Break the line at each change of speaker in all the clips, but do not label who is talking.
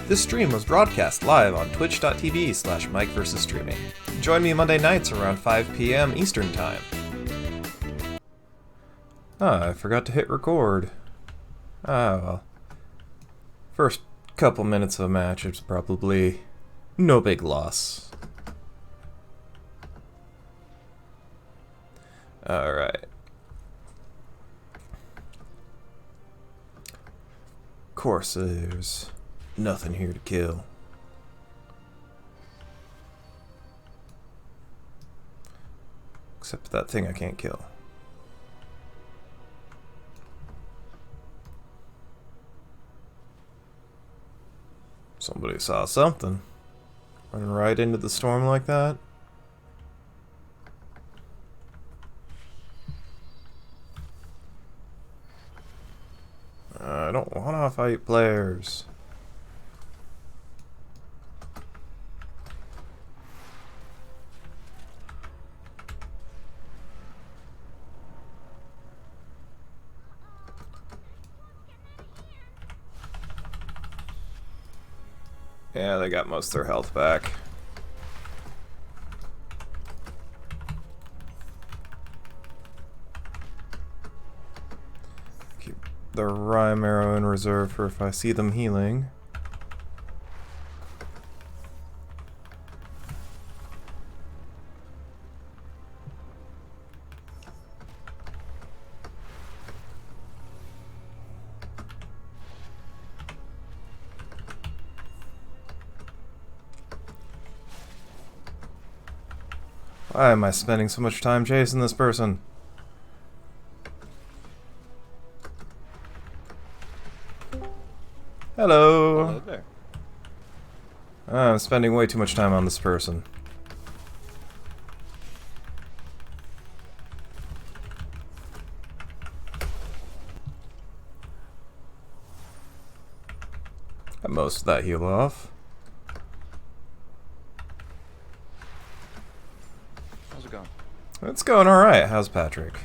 This stream was broadcast live on twitch.tv/MikeVersusStreaming. Join me Monday nights around 5 p.m. Eastern Time. I forgot to hit record. Well. First couple minutes of a match is probably no big loss. Alright. Of course, there's nothing here to kill. Except that thing I can't kill. Somebody saw something. Running right into the storm like that. I don't want to fight players. Yeah, they got most of their health back. Keep the rhyme arrow in reserve for if I see them healing. Why am I spending so much time chasing this person? Hello.
Hello there.
I'm spending way too much time on this person. Got most of that heal off.
How's it going?
It's going alright. How's Patrick?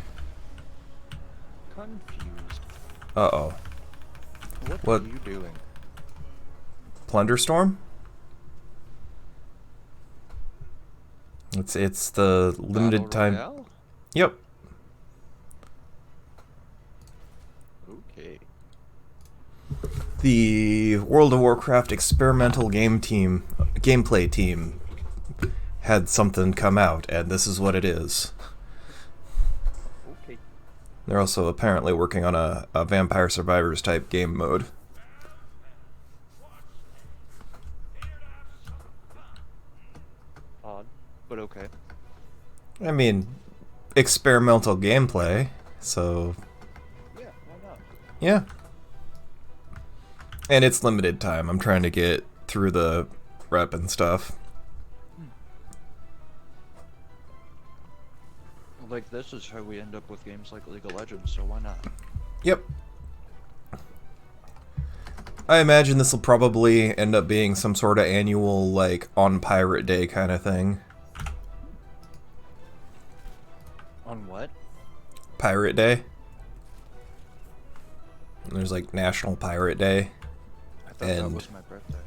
Confused.
Uh-oh.
What are you doing?
Plunderstorm? It's the limited time.
Royale?
Yep.
Okay.
The World of Warcraft experimental gameplay team had something come out, and this is what it is.
Okay.
They're also apparently working on a Vampire Survivors type game mode.
Odd, but okay.
I mean, experimental gameplay, so
Yeah, why not?
yeah. And it's limited time. I'm trying to get through the rep and stuff.
Like, this is how we end up with games like League of Legends, so why not?
Yep. I imagine this will probably end up being some sort of annual, like, on Pirate Day kind of thing.
On what?
Pirate Day. There's, like, National Pirate Day.
I thought that was my birthday.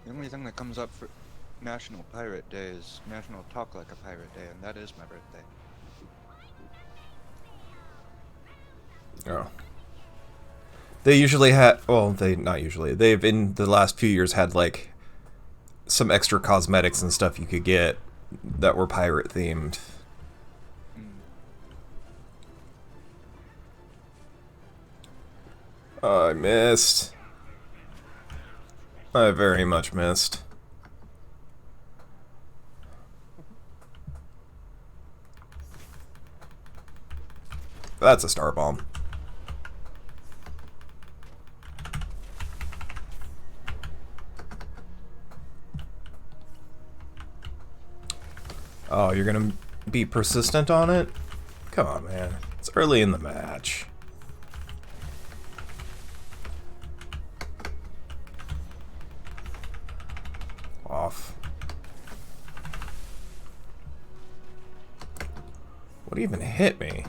The only thing that comes up for National Pirate Day is National Talk Like a Pirate Day, and that is my birthday.
Oh. They usually had, well, not usually. They've, in the last few years, had, like, some extra cosmetics and stuff you could get that were pirate themed. Oh, I missed. I very much missed. That's a star bomb. Oh, you're gonna be persistent on it? Come on, man. It's early in the match. Off. What even hit me?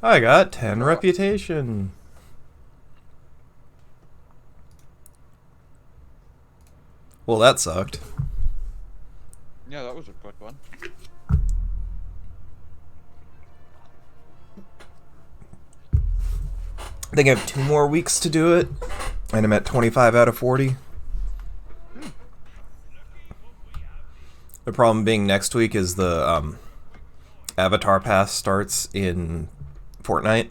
I got 10 reputation. Well, that sucked.
Yeah, that was a quick one.
I think I have 2 more weeks to do it, and I'm at 25 out of 40. The problem being next week is the Avatar Pass starts in Fortnite,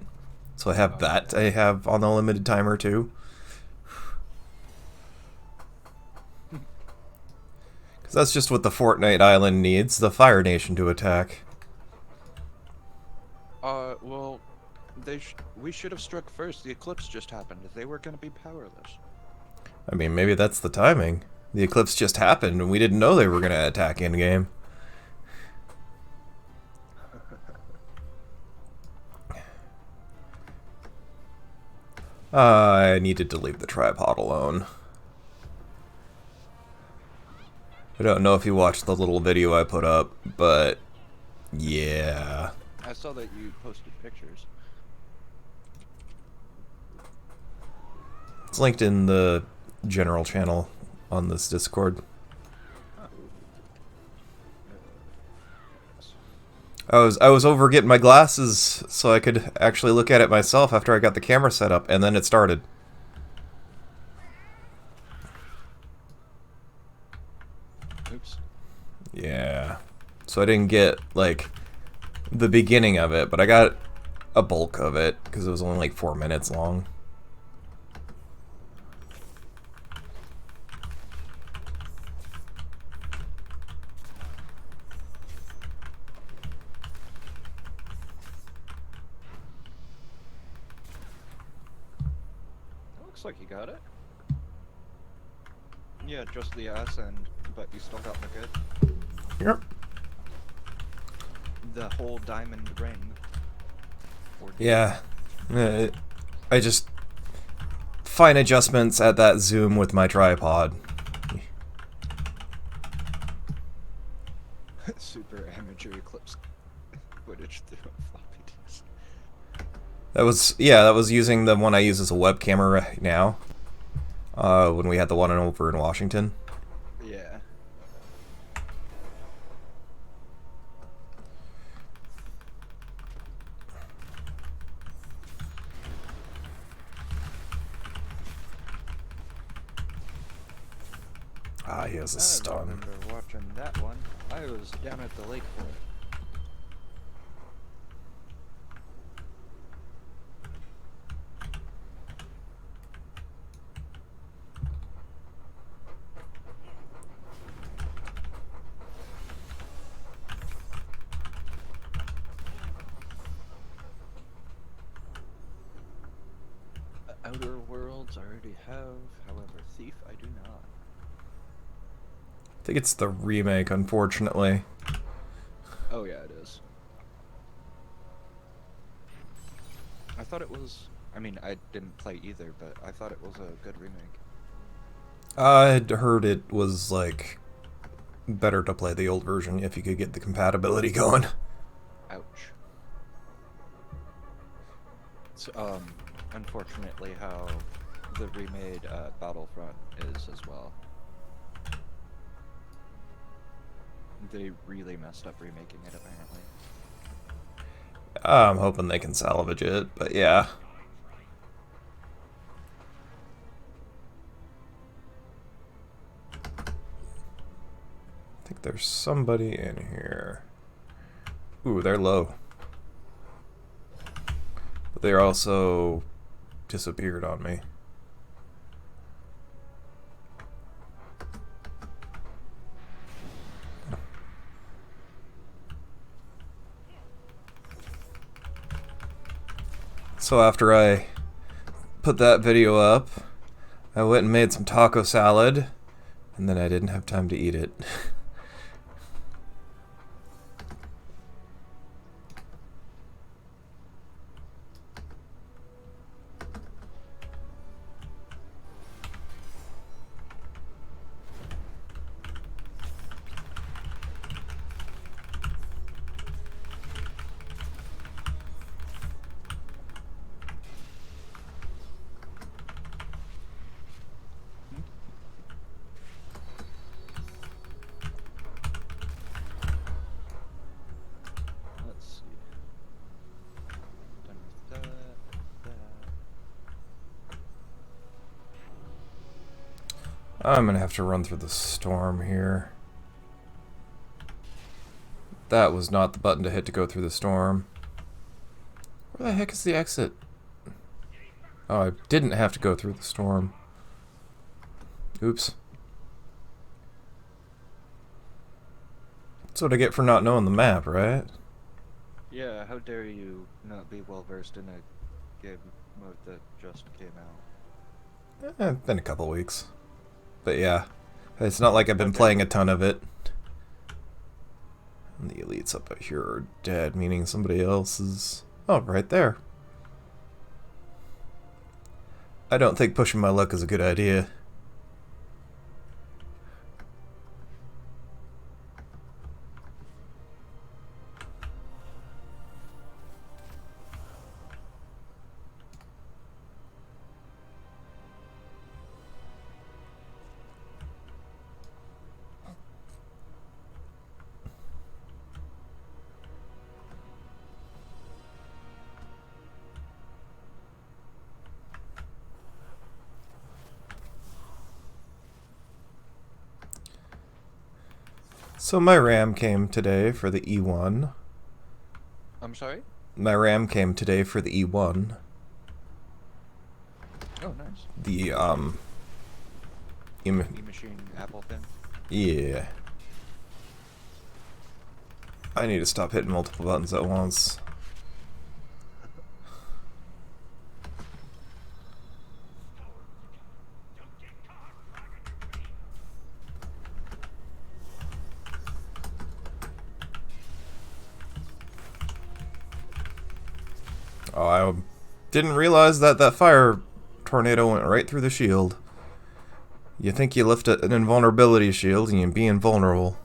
so I have that I have on the limited timer too. Because that's just what the Fortnite island needs, the Fire Nation to attack.
Well, we should have struck first. The eclipse just happened. They were gonna be powerless.
I mean, maybe that's the timing. The eclipse just happened, and we didn't know they were going to attack in-game. I needed to leave the tripod alone. I don't know if you watched the little video I put up, but yeah.
I saw that you posted pictures.
It's linked in the general channel on this Discord. I was over getting my glasses so I could actually look at it myself after I got the camera set up, and then it started.
Oops.
Yeah. So I didn't get, like, the beginning of it, but I got a bulk of it, because it was only like 4 minutes long.
Looks like you got it. Yeah, just the ass but you still got the good.
Yep.
The whole diamond ring.
Yeah. I just... fine adjustments at that zoom with my tripod.
Super amateur eclipse footage through a floppy disk.
That was using the one I use as a web camera right now. When we had the one over in Washington.
Yeah.
Ah, he has a
I
stun.
remember watching that one. I was down at the lake for it. Outer Worlds I already have, however, Thief I do not.
I think it's the remake, unfortunately.
Oh yeah, it is. I thought it was... I mean, I didn't play either, but I thought it was a good remake.
I'd heard it was, like, better to play the old version if you could get the compatibility going.
Ouch. It's, unfortunately how the remade Battlefront is as well. They really messed up remaking it, apparently.
I'm hoping they can salvage it, but yeah. I think there's somebody in here. Ooh, they're low. But they're also disappeared on me. So after I put that video up, I went and made some taco salad, and then I didn't have time to eat it. I'm gonna have to run through the storm here. That was not the button to hit to go through the storm. Where the heck is the exit? Oh, I didn't have to go through the storm. Oops. That's what I get for not knowing the map, right?
Yeah, how dare you not be well versed in a game mode that just came out.
Been a couple weeks. But yeah, it's not like I've been playing a ton of it. And the elites up here are dead, meaning somebody else is... Oh, right there. I don't think pushing my luck is a good idea. So my RAM came today for the E1.
I'm sorry?
My RAM came today for the E1.
Oh, nice.
The,
E-machine Apple thing?
yeah. I need to stop hitting multiple buttons at once. Oh, I didn't realize that that fire tornado went right through the shield. You think you lift an invulnerability shield and you'd be invulnerable.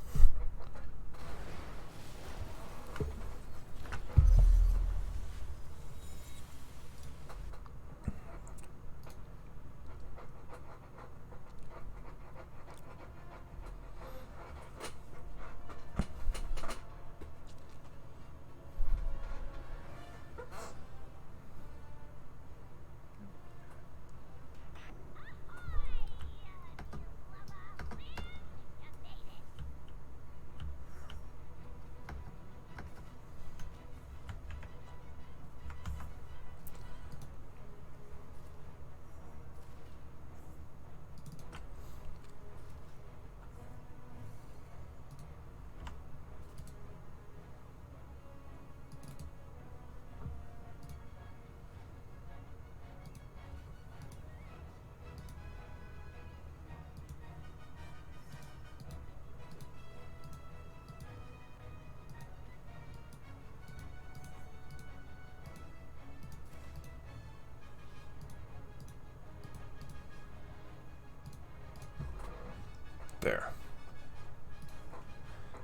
There.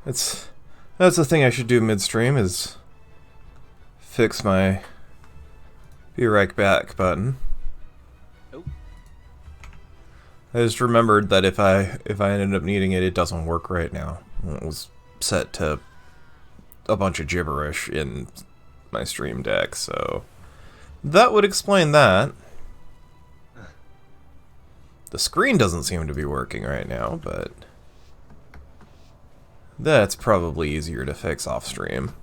That's the thing I should do midstream is fix my be right back button.
Oh.
I just remembered that if I ended up needing it, it doesn't work right now. It was set to a bunch of gibberish in my stream deck, so that would explain that. The screen doesn't seem to be working right now, but that's probably easier to fix off stream.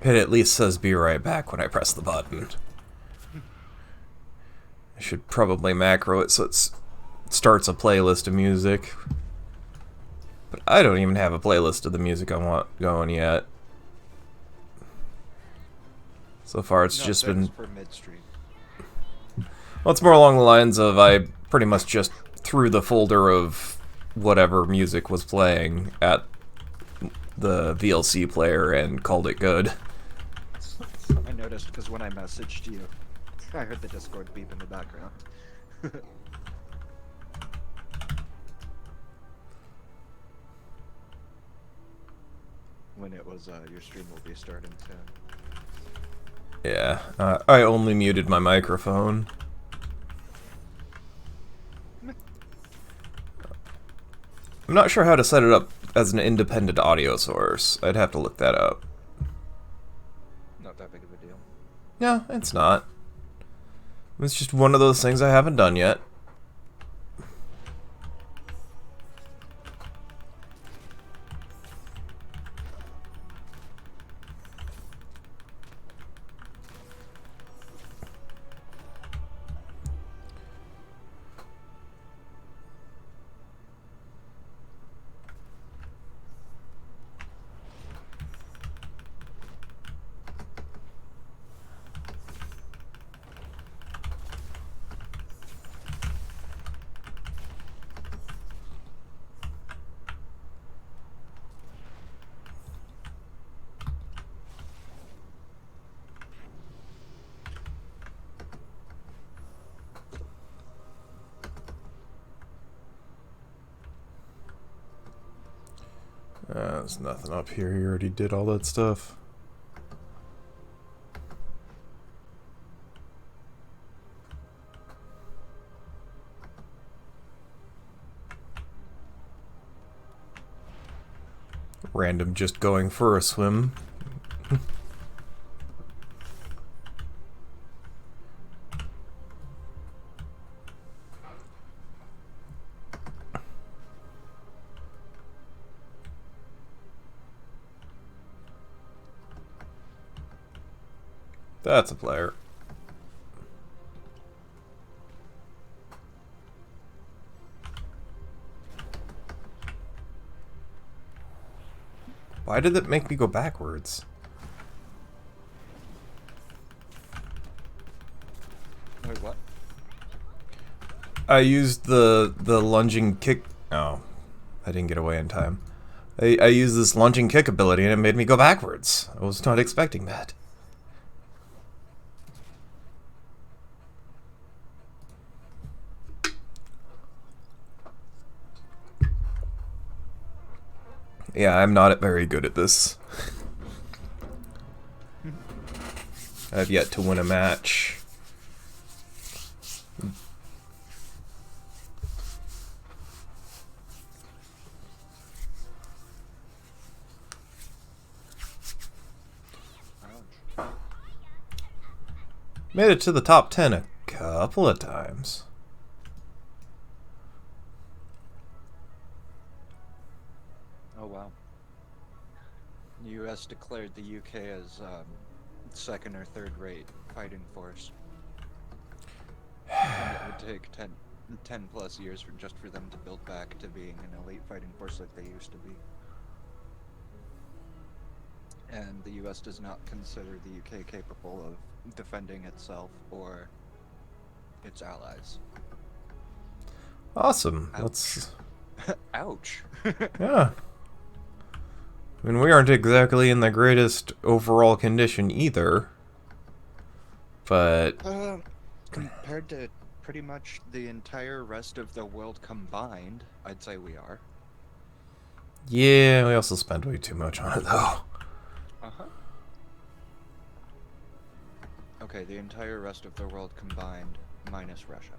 It at least says be right back when I press the button. I should probably macro it so it starts a playlist of music. But I don't even have a playlist of the music I want going yet. So far it's just been...
for midstream.
Well, it's more along the lines of I pretty much just threw the folder of whatever music was playing at the VLC player and called it good.
I noticed because when I messaged you, I heard the Discord beep in the background. When it was, your stream will be starting soon.
Yeah, I only muted my microphone. I'm not sure how to set it up as an independent audio source. I'd have to look that up.
Not that big of a deal.
Yeah, it's not. It's just one of those things I haven't done yet. There's nothing up here. He already did all that stuff. Random just going for a swim. That's a player. Why did it make me go backwards?
Wait, what?
I used the lunging kick. Oh, I didn't get away in time. I used this lunging kick ability and it made me go backwards. I was not expecting that. Yeah, I'm not very good at this. I've yet to win a match.
Ouch.
Made it to the top 10 a couple of times.
Oh wow. The U.S. declared the U.K. as second or third rate fighting force. And it would take 10 plus years just for them to build back to being an elite fighting force like they used to be. And the U.S. does not consider the U.K. capable of defending itself or its allies.
Awesome.
Ouch.
Let's...
Ouch.
Yeah. I mean, we aren't exactly in the greatest overall condition either. But...
Compared to pretty much the entire rest of the world combined, I'd say we are.
yeah, we also spend way too much on it, though.
Uh-huh. Okay, the entire rest of the world combined, minus Russia.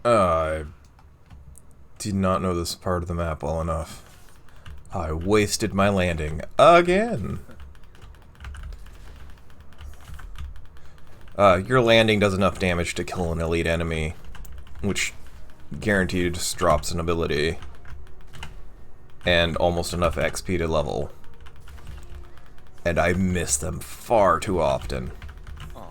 I did not know this part of the map well enough. I wasted my landing again. Your landing does enough damage to kill an elite enemy, which guaranteed just drops an ability, and almost enough XP to level. And I miss them far too often.
Oh.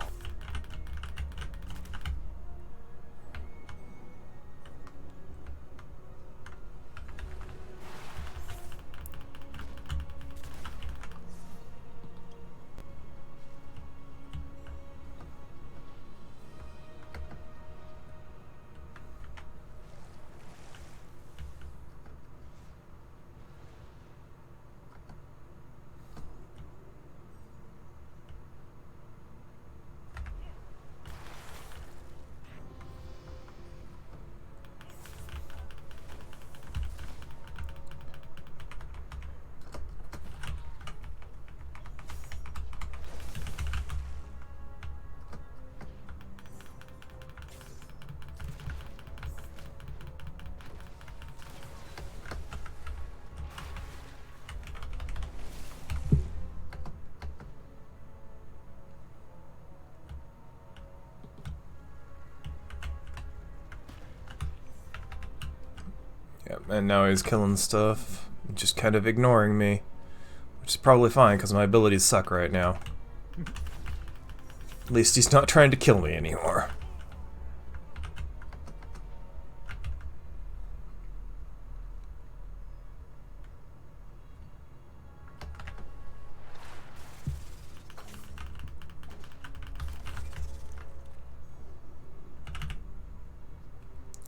Yep, and now he's killing stuff, just kind of ignoring me. Which is probably fine, because my abilities suck right now. At least he's not trying to kill me anymore.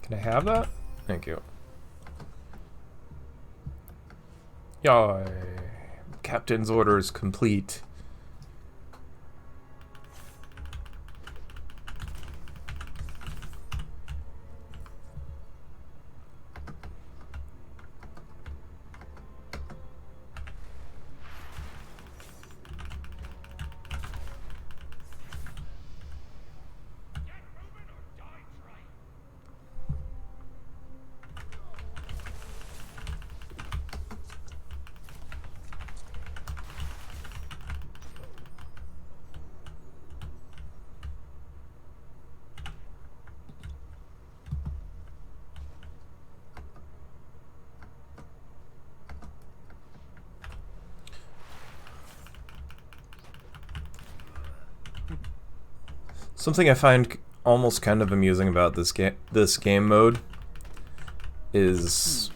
Can I have that? Thank you. Yay. Captain's orders complete. Something I find almost kind of amusing about this game mode is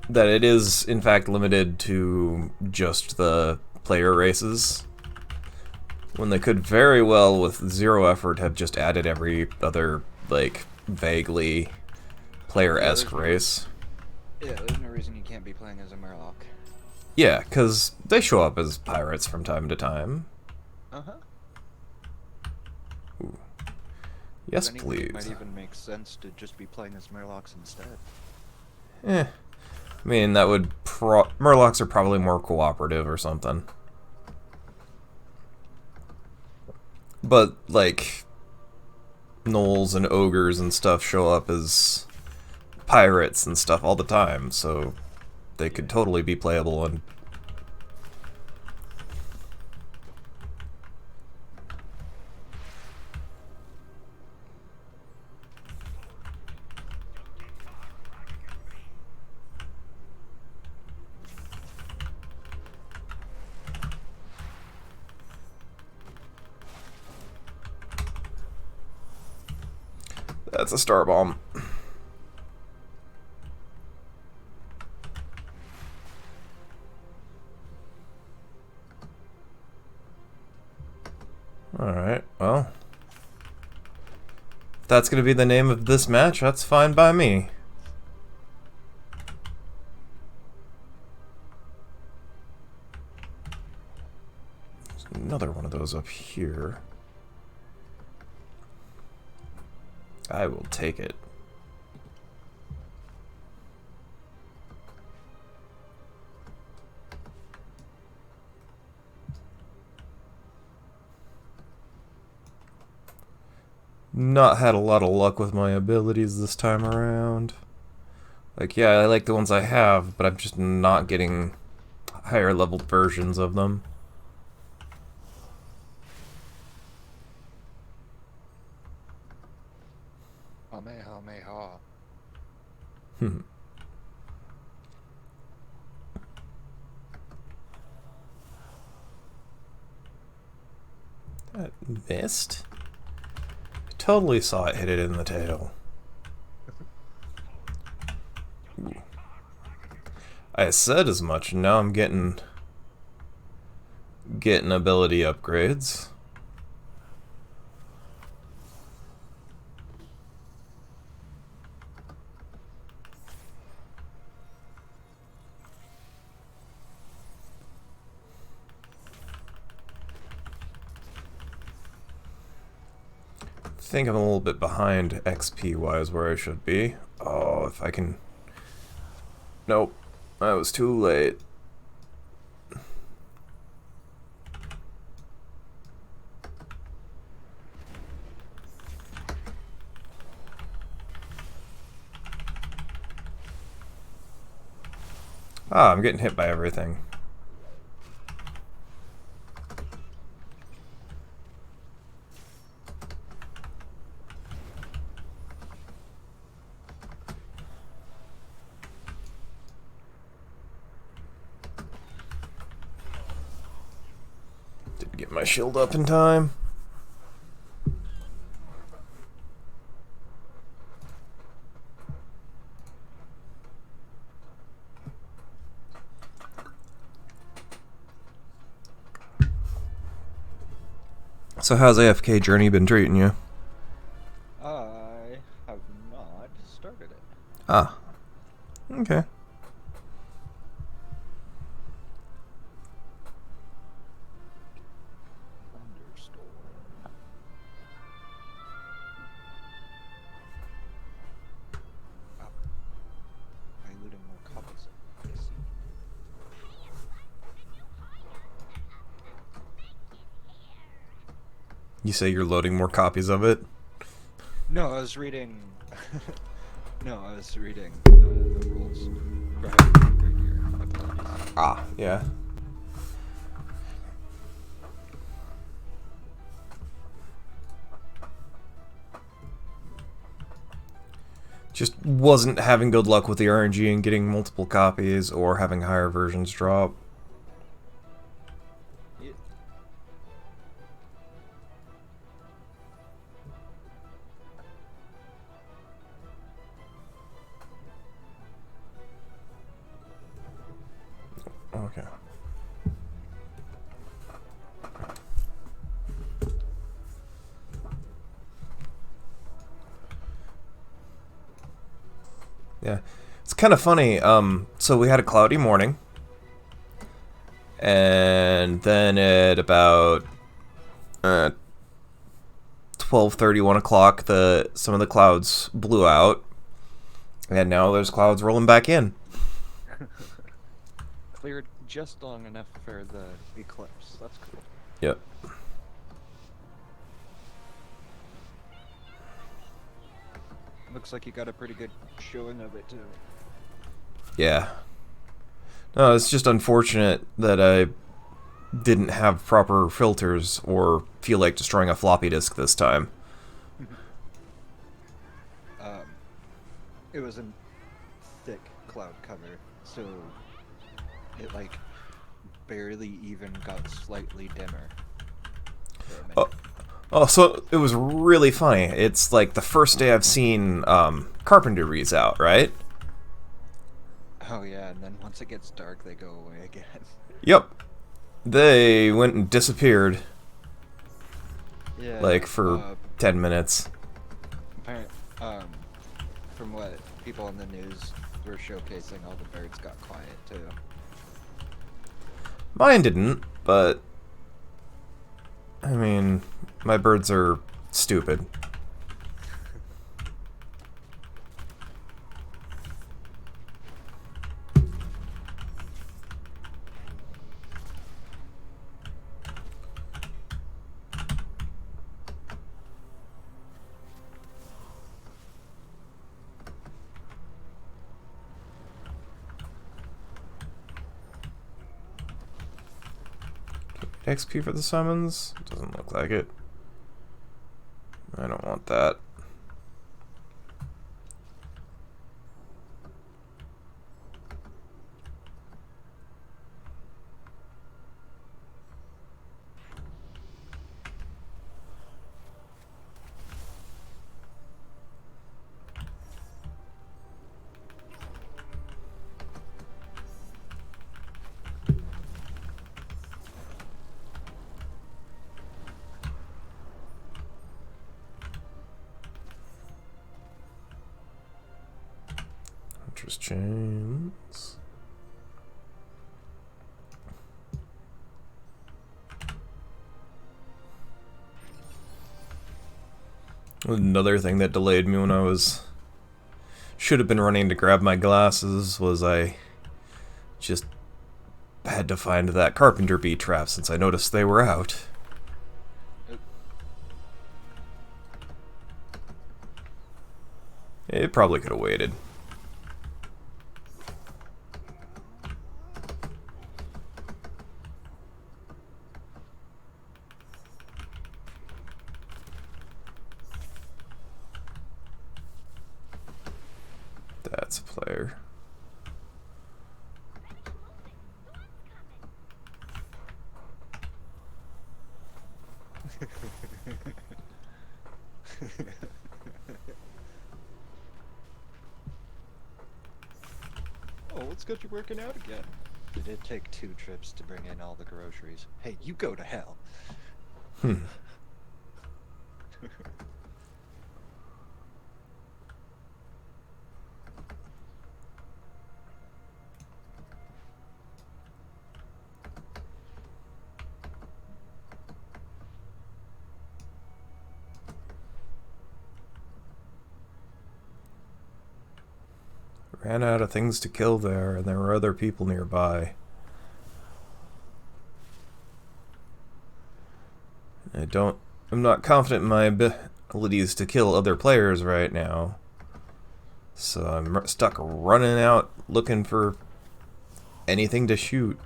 that it is in fact limited to just the player races, when they could very well, with zero effort, have just added every other, like, vaguely player-esque race.
Yeah, there's no reason you can't be playing as a Murloc.
Yeah, because they show up as pirates from time to time.
Uh-huh.
Ooh. Yes,
If anything,
please.
it might even make sense to just be playing as Murlocs instead.
I mean, that would Murlocs are probably more cooperative or something. But, like, gnolls and ogres and stuff show up as pirates and stuff all the time, so they could totally be playable. And that's a star bomb. Alright, well. If that's gonna be the name of this match, that's fine by me. There's another one of those up here. I will take it. Not had a lot of luck with my abilities this time around. Like, yeah, I like the ones I have, but I'm just not getting higher level versions of them. That missed? Totally saw it hit it in the tail. Ooh. I said as much, and now I'm getting ability upgrades. I think I'm a little bit behind XP wise where I should be. Oh, if I can. Nope, I was too late. Ah, I'm getting hit by everything. Didn't get my shield up in time. So how's AFK Journey been treating you?
I have not started it.
Ah, okay.
Plunderstorm. Oh, by looting more copies of it, I see.
You say you're loading more copies of it?
No, I was reading. No, I was reading the rules. Right here. Apologies.
Ah, yeah. Just wasn't having good luck with the RNG and getting multiple copies or having higher versions drop.
Yeah.
Okay. Yeah. It's kind of funny. So we had a cloudy morning. And then at about 12:30, 1 o'clock, some of the clouds blew out. And now there's clouds rolling back in.
Cleared just long enough for the eclipse. That's cool.
Yep.
Looks like you got a pretty good showing of it too.
Yeah. No, it's just unfortunate that I didn't have proper filters or feel like destroying a floppy disk this time.
It was a thick cloud cover, so it like barely even got slightly dimmer for a minute.
Oh, so it was really funny. It's like the first day I've seen Carpentries out, right?
Oh yeah, and then once it gets dark, they go away again.
Yep. They went and disappeared,
Yeah.
like, for 10 minutes.
Apparent, from what people in the news were showcasing, all the birds got quiet too.
Mine didn't, but I mean, my birds are stupid. XP for the summons? Doesn't look like it. I don't want that. Hunter's chains. Another thing that delayed me when I should have been running to grab my glasses was I just had to find that carpenter bee trap since I noticed they were out. It probably could have waited. That's a player.
Oh, what's got you working out again? It did take 2 trips to bring in all the groceries. Hey, you go to hell.
Ran out of things to kill there, and there were other people nearby. I'm not confident in my abilities to kill other players right now. So I'm stuck running out looking for anything to shoot.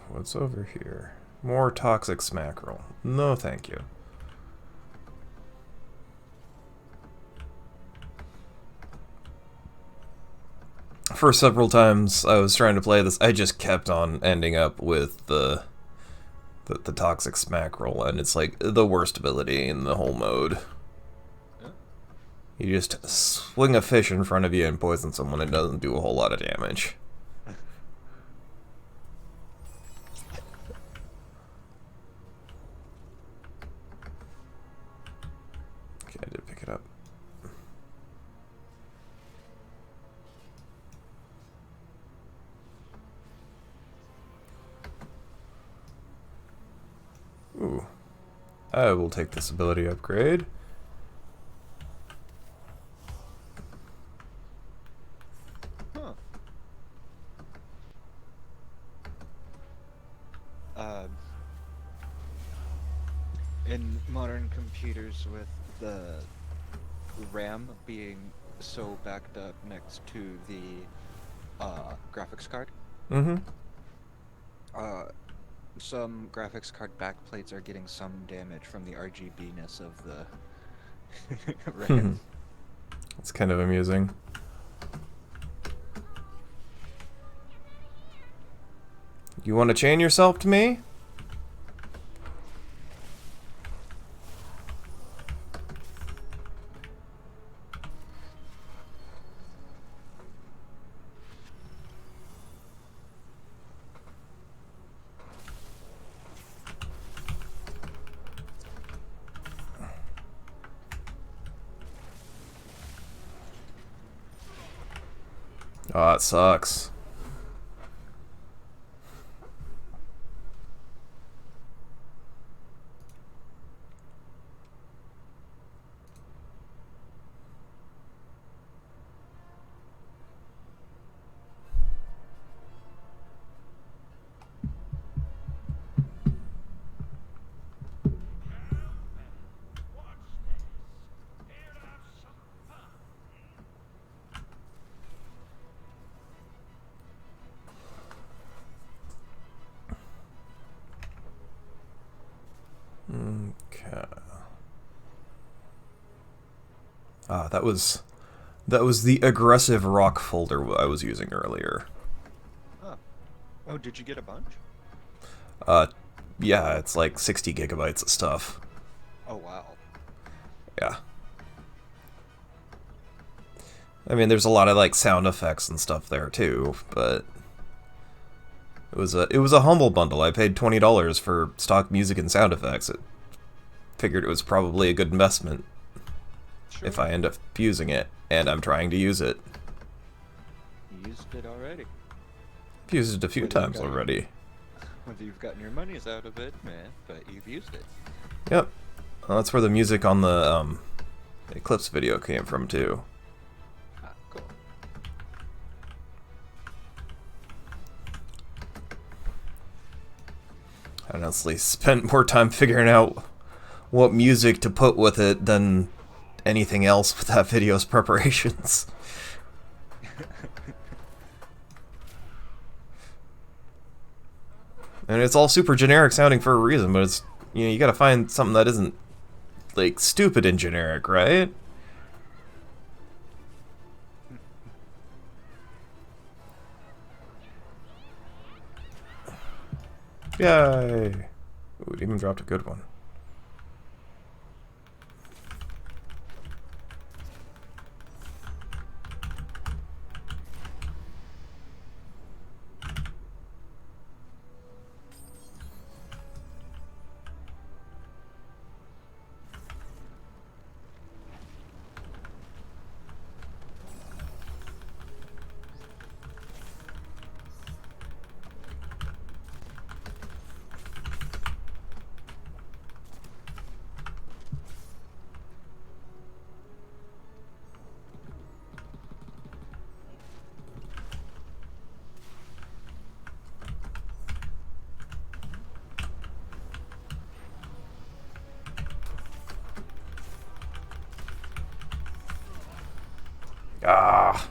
What's over here? More toxic smackerel. No, thank you. For several times I was trying to play this, I just kept on ending up with the toxic smackerel, and it's like the worst ability in the whole mode. You just swing a fish in front of you and poison someone, it doesn't do a whole lot of damage. Okay, I did pick it up. Ooh. I will take this ability upgrade.
Huh. In modern computers with the RAM being so backed up next to the graphics card,
Mm-hmm.
some graphics card backplates are getting some damage from the RGB-ness of the RAM.
It's kind of amusing. You want to chain yourself to me? Oh, it sucks. Okay. Ah, that was the aggressive rock folder I was using earlier.
Huh. Oh, did you get a bunch?
Yeah, it's like 60 gigabytes of stuff.
Oh, wow.
Yeah. I mean, there's a lot of like sound effects and stuff there too, but it was a humble bundle. I paid $20 for stock music and sound effects. I figured it was probably a good investment
Sure.
if I end up using it, and I'm trying to use it.
You used it already.
I've used it a few
Whether you
times
got it.
already.
Whether you've gotten your money's out of it, man, but you've used it.
Yep. Well, that's where the music on the Eclipse video came from too.
Ah, cool.
I honestly spent more time figuring out what music to put with it than anything else with that video's preparations. And it's all super generic sounding for a reason, but it's, you gotta find something that isn't, like, stupid and generic, right? Yay! Ooh, it even dropped a good one. Ah!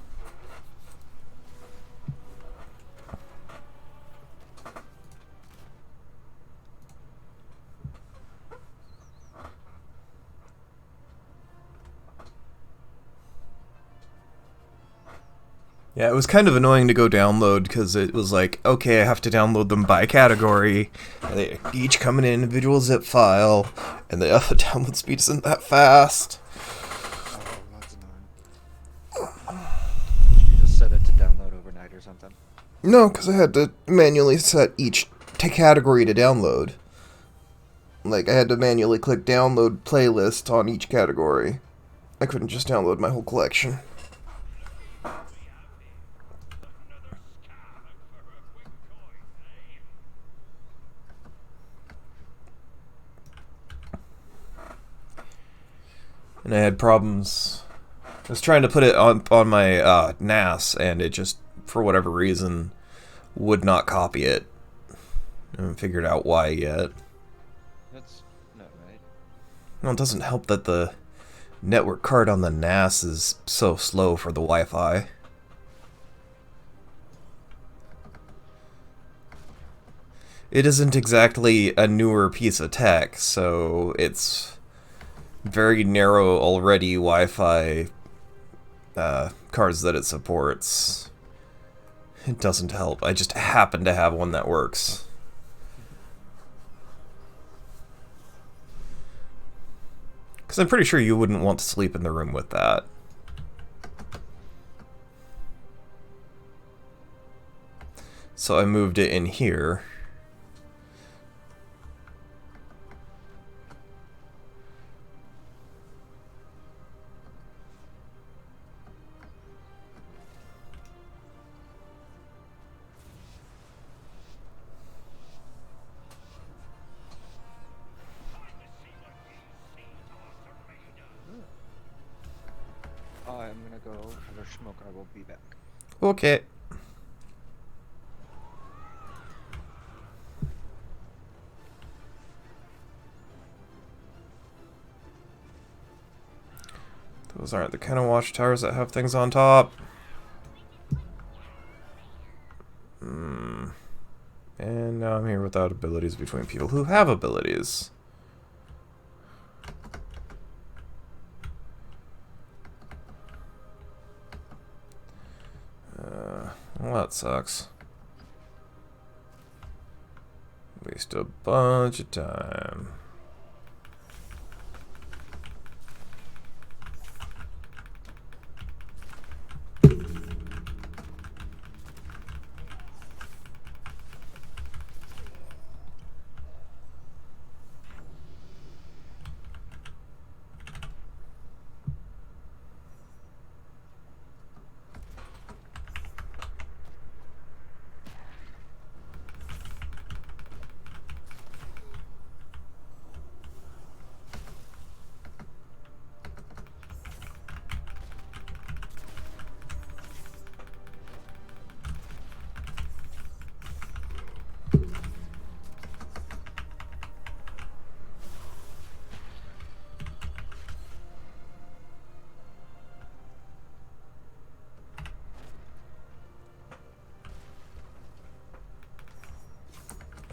Yeah, it was kind of annoying to go download because it was like, okay, I have to download them by category. They each come in an individual zip file, and the download speed isn't that fast.
Oh, that's annoying. Did you just set it to download overnight or something?
No, because I had to manually set each category to download. Like, I had to manually click download playlist on each category. I couldn't just download my whole collection. And I had problems. I was trying to put it on my NAS, and it just, for whatever reason, would not copy it. I haven't figured out why yet.
That's not right.
Well, it doesn't help that the network card on the NAS is so slow for the Wi-Fi. It isn't exactly a newer piece of tech, so it's very narrow already Wi-Fi cards that it supports. It doesn't help. I just happen to have one that works. Because I'm pretty sure you wouldn't want to sleep in the room with that. So I moved it in here.
I'm gonna go have a smoke. I will be back.
Okay. Those aren't the kind of watchtowers that have things on top. And now I'm here without abilities between people who have abilities. Well, that sucks. Waste a bunch of time.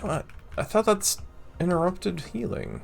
What? I thought that's interrupted healing.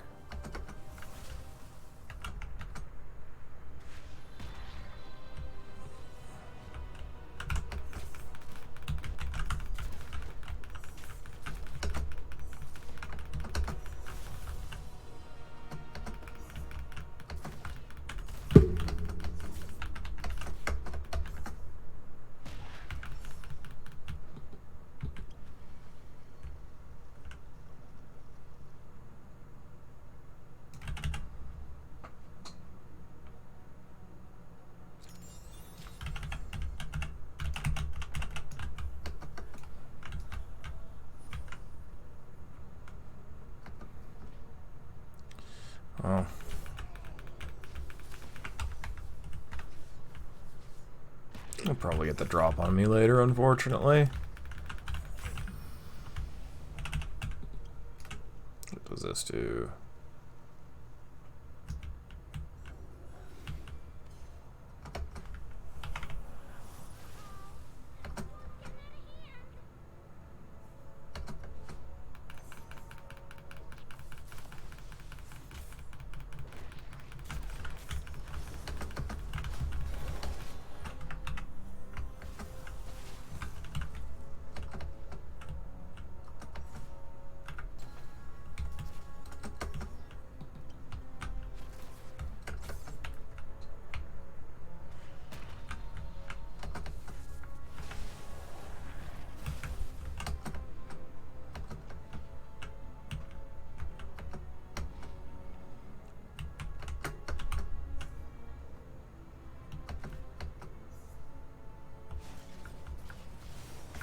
Oh. He'll probably get the drop on me later, unfortunately. What does this do?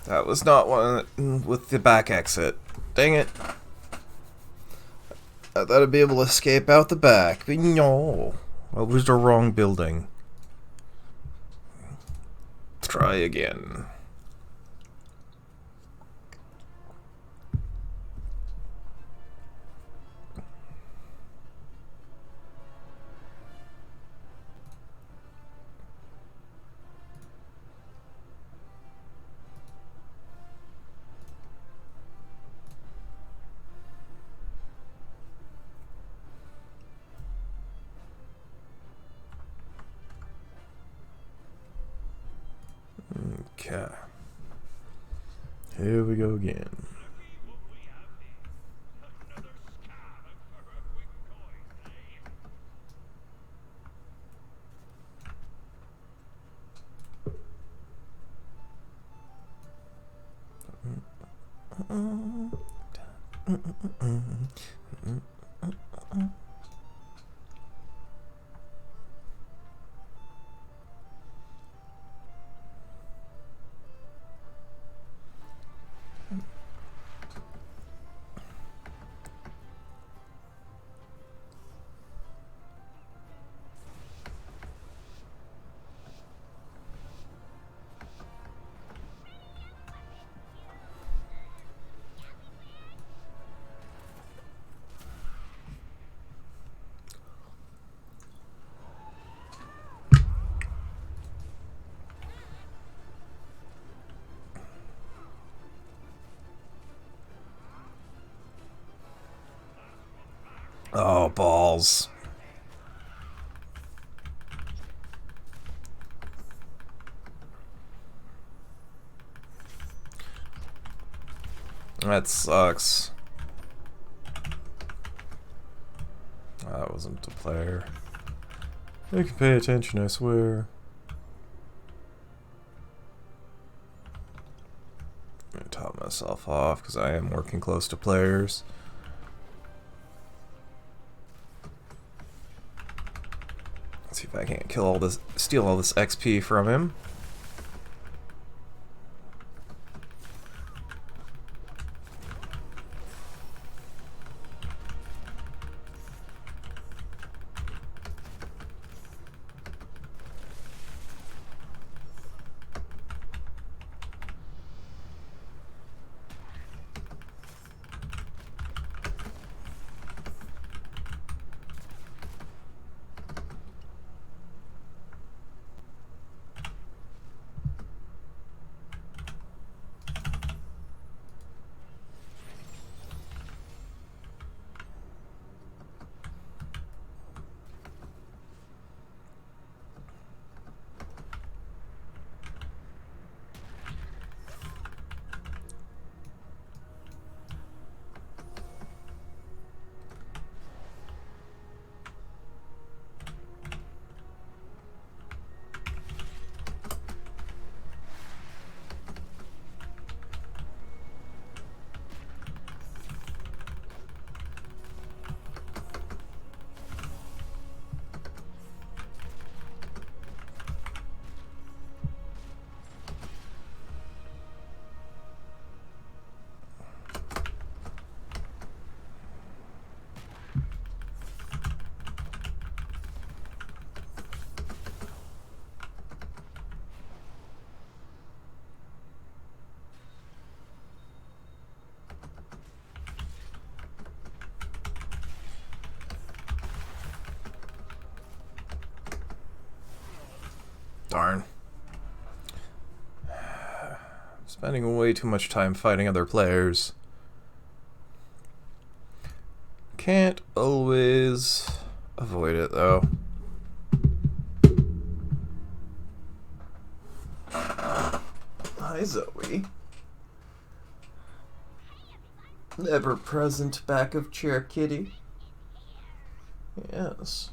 That was not one with the back exit. Dang it. I thought I'd be able to escape out the back, but no. I was the wrong building. Try again. Okay. Here we go again. Oh, balls. That sucks. That wasn't a player. They can pay attention, I swear. I'm gonna top myself off because I am working close to players. Let's see if I can't kill all this, steal all this XP from him. Darn. Spending way too much time fighting other players. Can't always avoid it, though. Hi, Zoe. Ever-present back of chair kitty. Yes.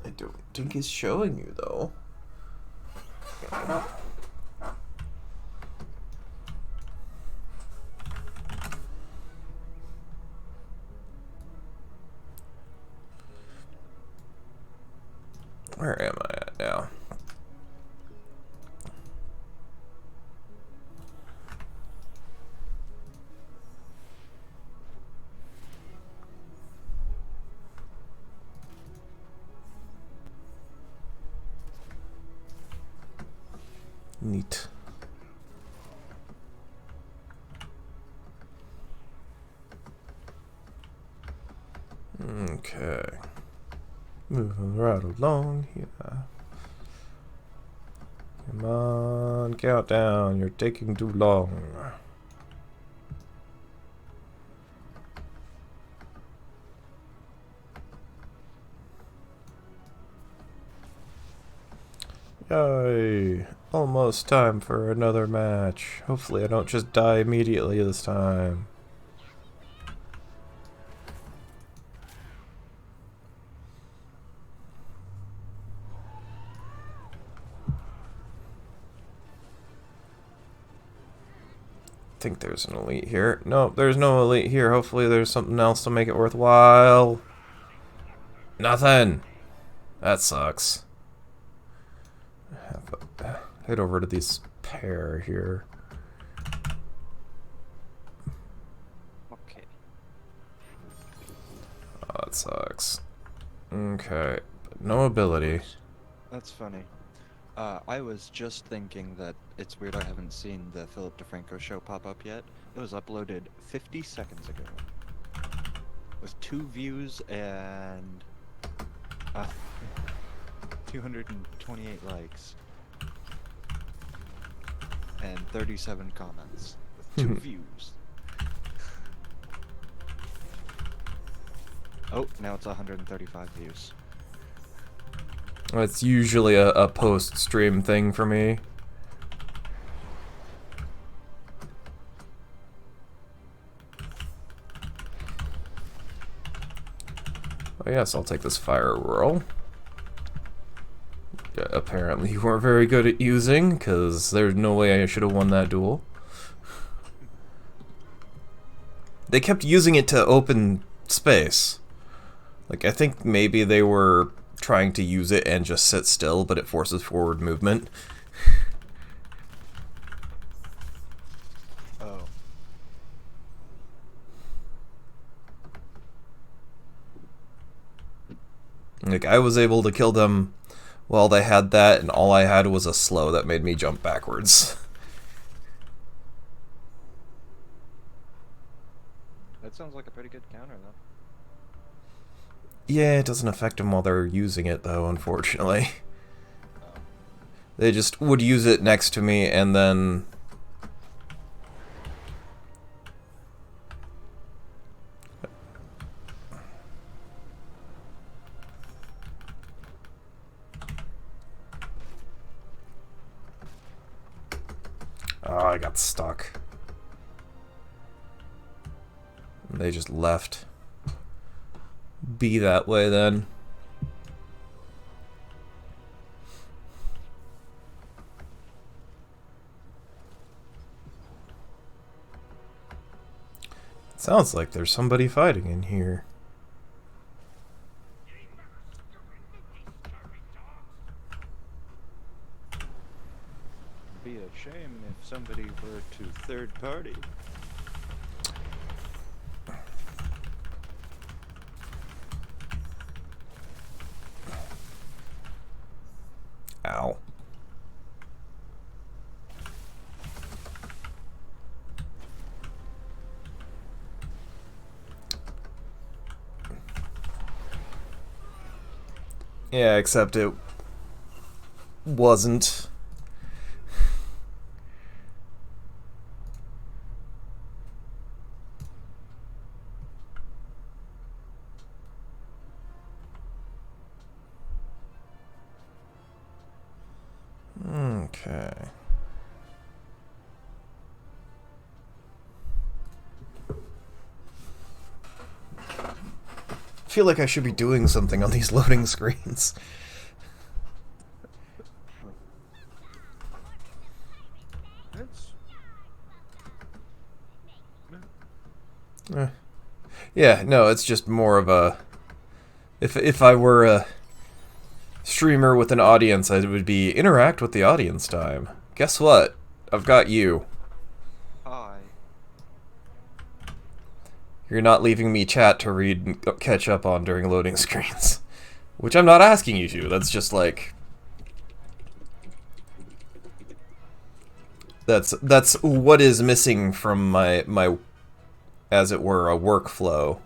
I don't think he's showing you, though. Where am I at now? Neat. Okay. Moving right along here. Come on, countdown. You're taking too long. Yay! Almost time for another match. Hopefully I don't just die immediately this time. I think there's an elite here. Nope, there's no elite here. Hopefully there's something else to make it worthwhile. Nothing! That sucks. Head over to this pair here.
Okay.
Oh, that sucks. Okay, but no ability.
That's funny. I was just thinking that it's weird I haven't seen the Philip DeFranco show pop up yet. It was uploaded 50 seconds ago. With 2 views and 228 likes. And 37 comments. With 2 views. Oh, now it's 135 views.
It's usually a post-stream thing for me. Oh yes, I'll take this fire whirl. Apparently you weren't very good at using, because there's no way I should have won that duel. They kept using it to open space. Like, I think maybe they were trying to use it and just sit still, but it forces forward movement.
Oh.
Like, I was able to kill them while they had that, and all I had was a slow that made me jump backwards.
That sounds like a pretty good counter, though.
Yeah, it doesn't affect them while they're using it, though, unfortunately.
Oh.
They just would use it next to me, and then... Oh, I got stuck. They just left. Be that way, then. Sounds like there's somebody fighting in here.
Be a shame if somebody were to third party.
Ow. Yeah, except it wasn't. Okay. I feel like I should be doing something on these loading screens.
It's...
Yeah, no, it's just more of a... If I were a streamer with an audience, it would be interact with the audience time. Guess what? I've got you.
Hi.
You're not leaving me chat to read and catch up on during loading screens. Which I'm not asking you to, that's just like... That's what is missing from my as it were, a workflow.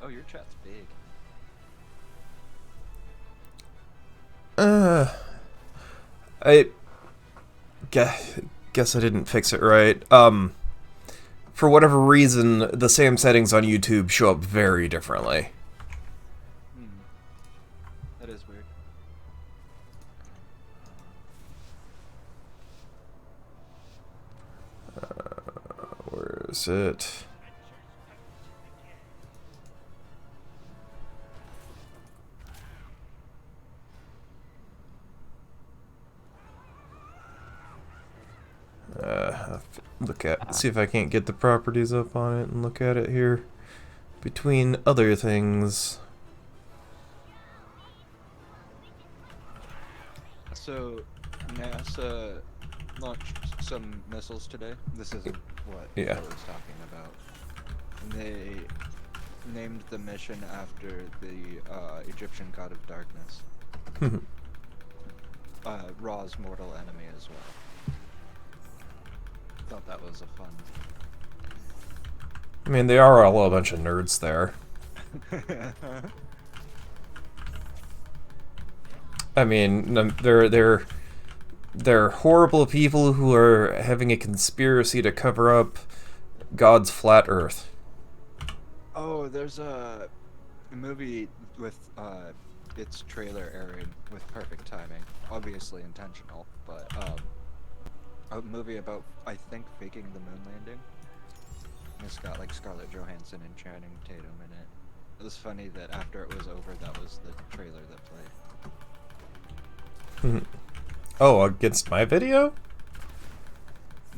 Oh, your chat's big.
I guess I didn't fix it right. For whatever reason, the same settings on YouTube show up very differently.
That is weird.
Where is it? See if I can't get the properties up on it and look at it here. Between other things.
So, NASA launched some missiles today. This isn't what I was talking about. And they named the mission after the Egyptian god of darkness. Ra's mortal enemy as well. Thought that was a fun.
I mean, they are all a bunch of nerds there. I mean, they're horrible people who are having a conspiracy to cover up God's flat Earth.
Oh, there's a movie with its trailer airing with perfect timing, obviously intentional, but a movie about, I think, faking the moon landing. It's got like Scarlett Johansson and Channing Tatum in it. It was funny that after it was over, that was the trailer that played.
Oh, against my video?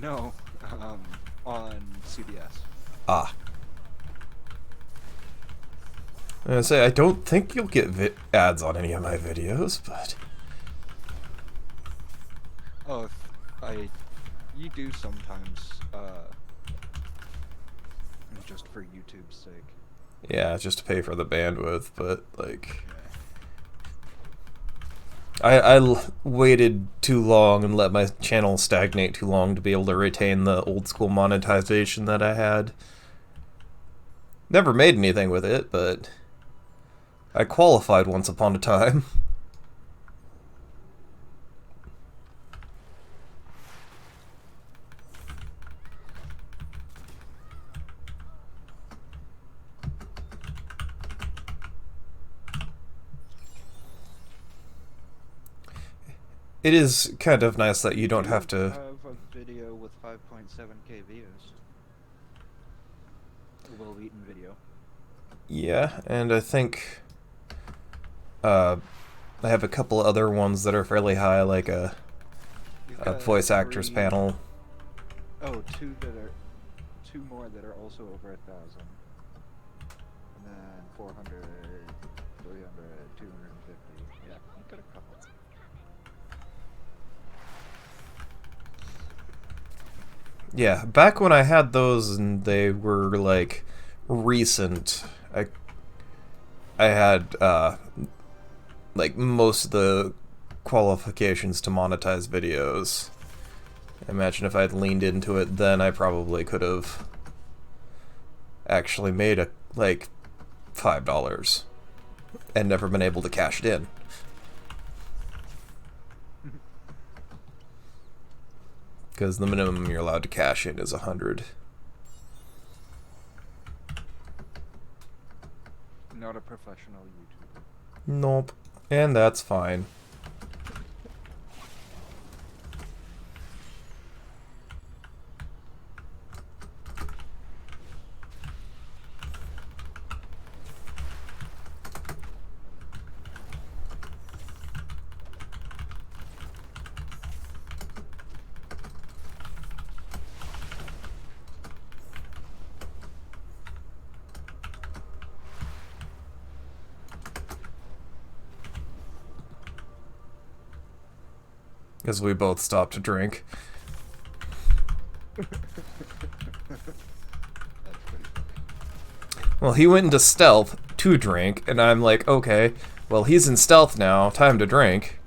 No, on CBS.
Ah. I was gonna say, I don't think you'll get ads on any of my videos, but...
Oh, you do sometimes, just for YouTube's sake.
Yeah, just to pay for the bandwidth, but, like... I waited too long and let my channel stagnate too long to be able to retain the old school monetization that I had. Never made anything with it, but I qualified once upon a time. It is kind of nice that you don't have to...
have a video with 5.7k views. A Will Wheaton video.
Yeah, and I think I have a couple other ones that are fairly high, like a voice actors panel.
Oh, two more that are also over 1,000. And then 400, 300, 250. Yeah, I've got a couple.
Yeah, back when I had those and they were like recent, I had like most of the qualifications to monetize videos. Imagine if I'd leaned into it then, I probably could have actually made like $5 and never been able to cash it in. Because the minimum you're allowed to cash in is 100.
Not a professional YouTuber.
Nope. And that's fine. Because we both stopped to drink.
That's pretty funny.
Well, he went into stealth to drink, and I'm like, okay, well, he's in stealth now, time to drink.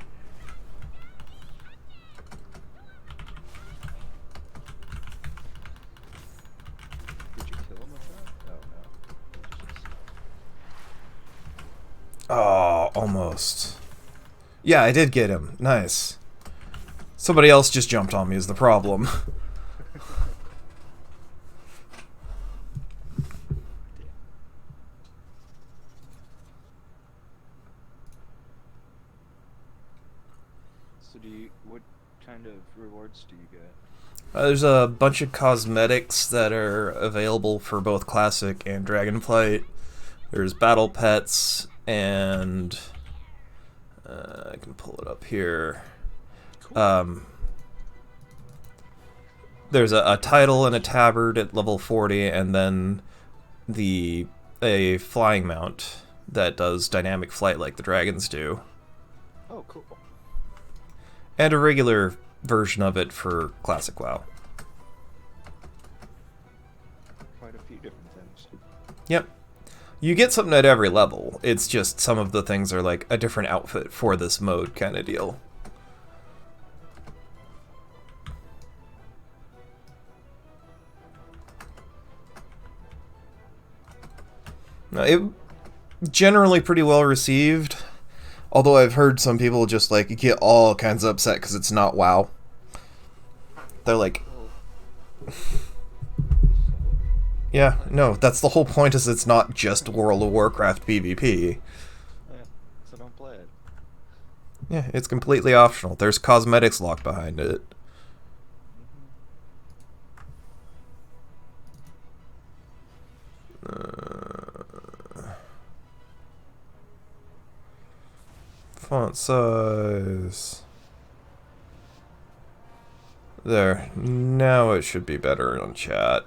Did you kill him with that? Oh, no.
Oh, almost. Yeah, I did get him. Nice. Somebody else just jumped on me is the problem.
So what kind of rewards do you get?
There's a bunch of cosmetics that are available for both Classic and Dragonflight. There's battle pets, and I can pull it up here.
Cool.
There's a title and a tabard at level 40, and then a flying mount that does dynamic flight like the dragons do.
Oh, cool.
And a regular version of it for Classic WoW.
Quite a few different things.
Yep. You get something at every level. It's just some of the things are like a different outfit for this mode kind of deal. It generally pretty well received, although I've heard some people just like get all kinds of upset because it's not WoW. They're like, yeah, no, that's the whole point, is it's not just World of Warcraft PvP.
Yeah, so don't play it.
Yeah, it's completely optional. There's cosmetics locked behind it. Font size. There. Now it should be better on chat.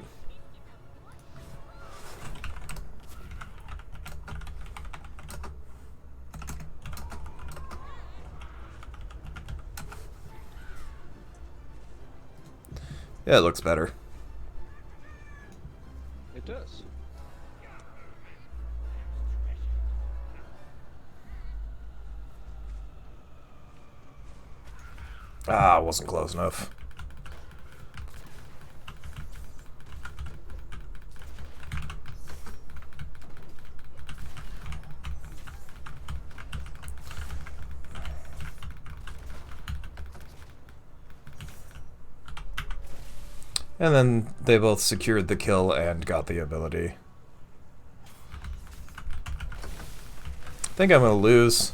Yeah, it looks better.
It does.
Ah, wasn't close enough. And then they both secured the kill and got the ability. I think I'm gonna lose.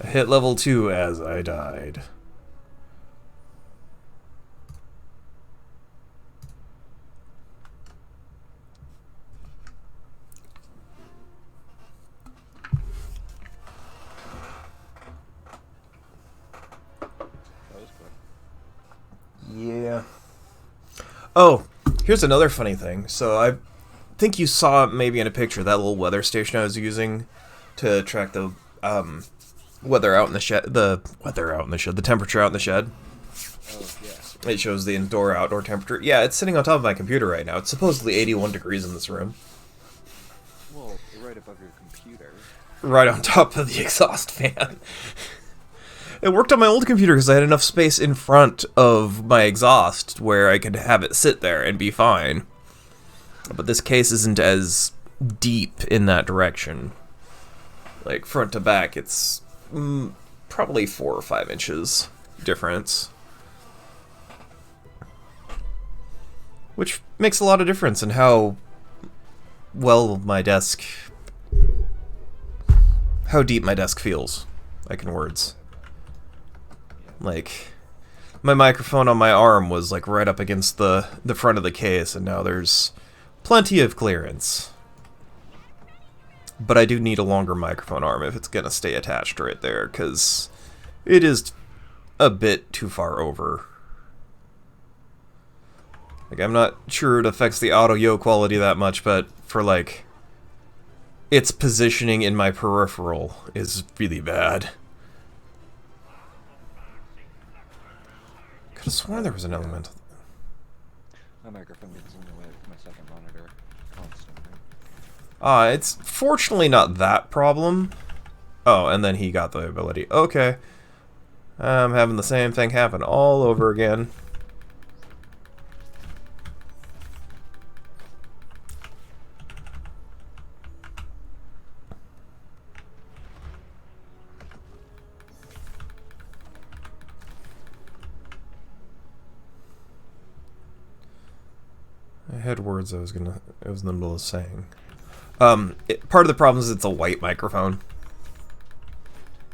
I hit level 2 as I died.
That was quick.
Yeah. Oh, here's another funny thing. So I think you saw maybe in a picture that little weather station I was using to track the weather out in the shed. The temperature out in the shed.
Oh, yeah.
It shows the indoor-outdoor temperature. Yeah, it's sitting on top of my computer right now. It's supposedly 81 degrees in this room.
above your computer.
Right on top of the exhaust fan. It worked on my old computer because I had enough space in front of my exhaust where I could have it sit there and be fine. But this case isn't as deep in that direction. Like, front to back, it's probably 4 or 5 inches difference. Which makes a lot of difference in how well my desk... how deep my desk feels, like in words. Like, my microphone on my arm was like right up against the front of the case, and now there's plenty of clearance. But I do need a longer microphone arm if it's gonna stay attached right there, because it is a bit too far over. Like, I'm not sure it affects the audio quality that much, but for like, its positioning in my peripheral is really bad. Could have sworn there was an elemental.
My microphone gets in the way of my second monitor constantly.
It's fortunately not that problem. Oh, and then he got the ability. Okay. I'm having the same thing happen all over again. I had words I was in the middle of saying. Part of the problem is it's a white microphone.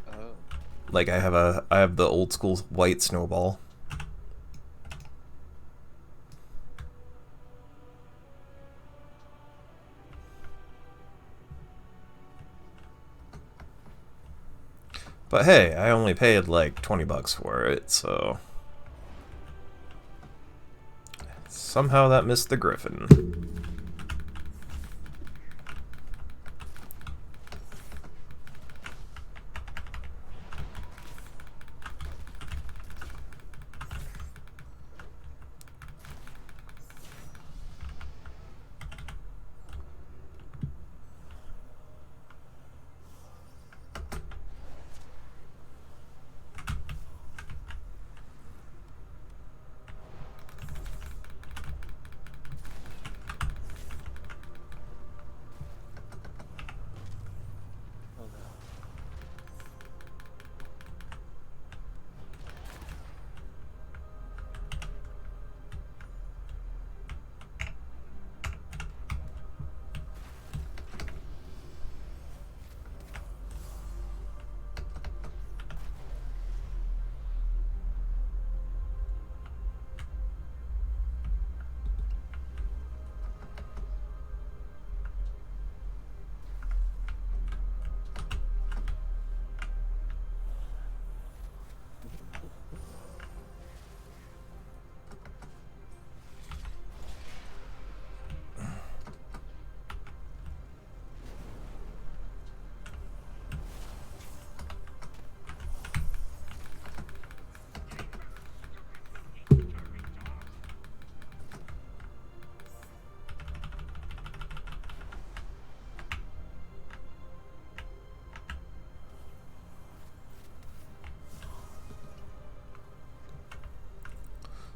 Oh.
Like, I have the old school white snowball. But hey, I only paid like 20 bucks for it, so somehow that missed the Griffin.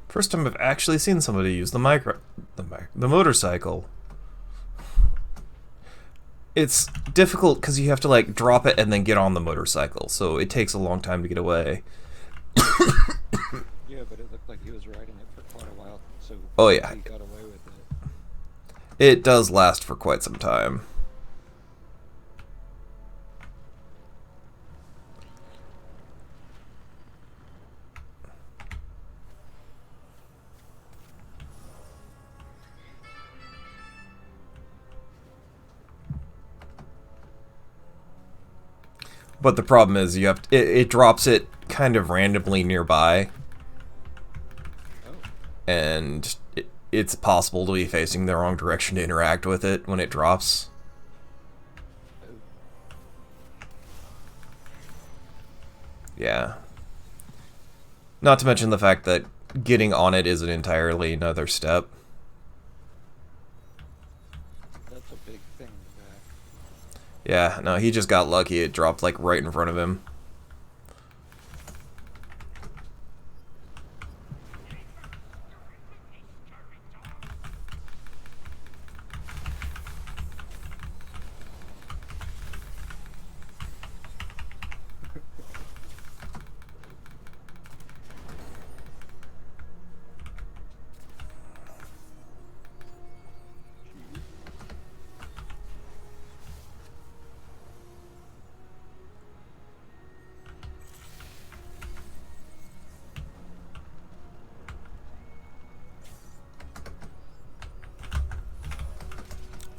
First time I've actually seen somebody use the motorcycle. It's difficult because you have to like drop it and then get on the motorcycle, so it takes a long time to get away.
Yeah, but it looked like he was riding it for quite a while, so
oh yeah,
he got away with it.
It does last for quite some time. But the problem is you have to, it drops it kind of randomly nearby.
Oh.
And it's possible to be facing the wrong direction to interact with it when it drops.
Oh.
Yeah. Not to mention the fact that getting on it is an entirely another step.
That's a big thing.
Yeah, no, he just got lucky. It dropped, like, right in front of him.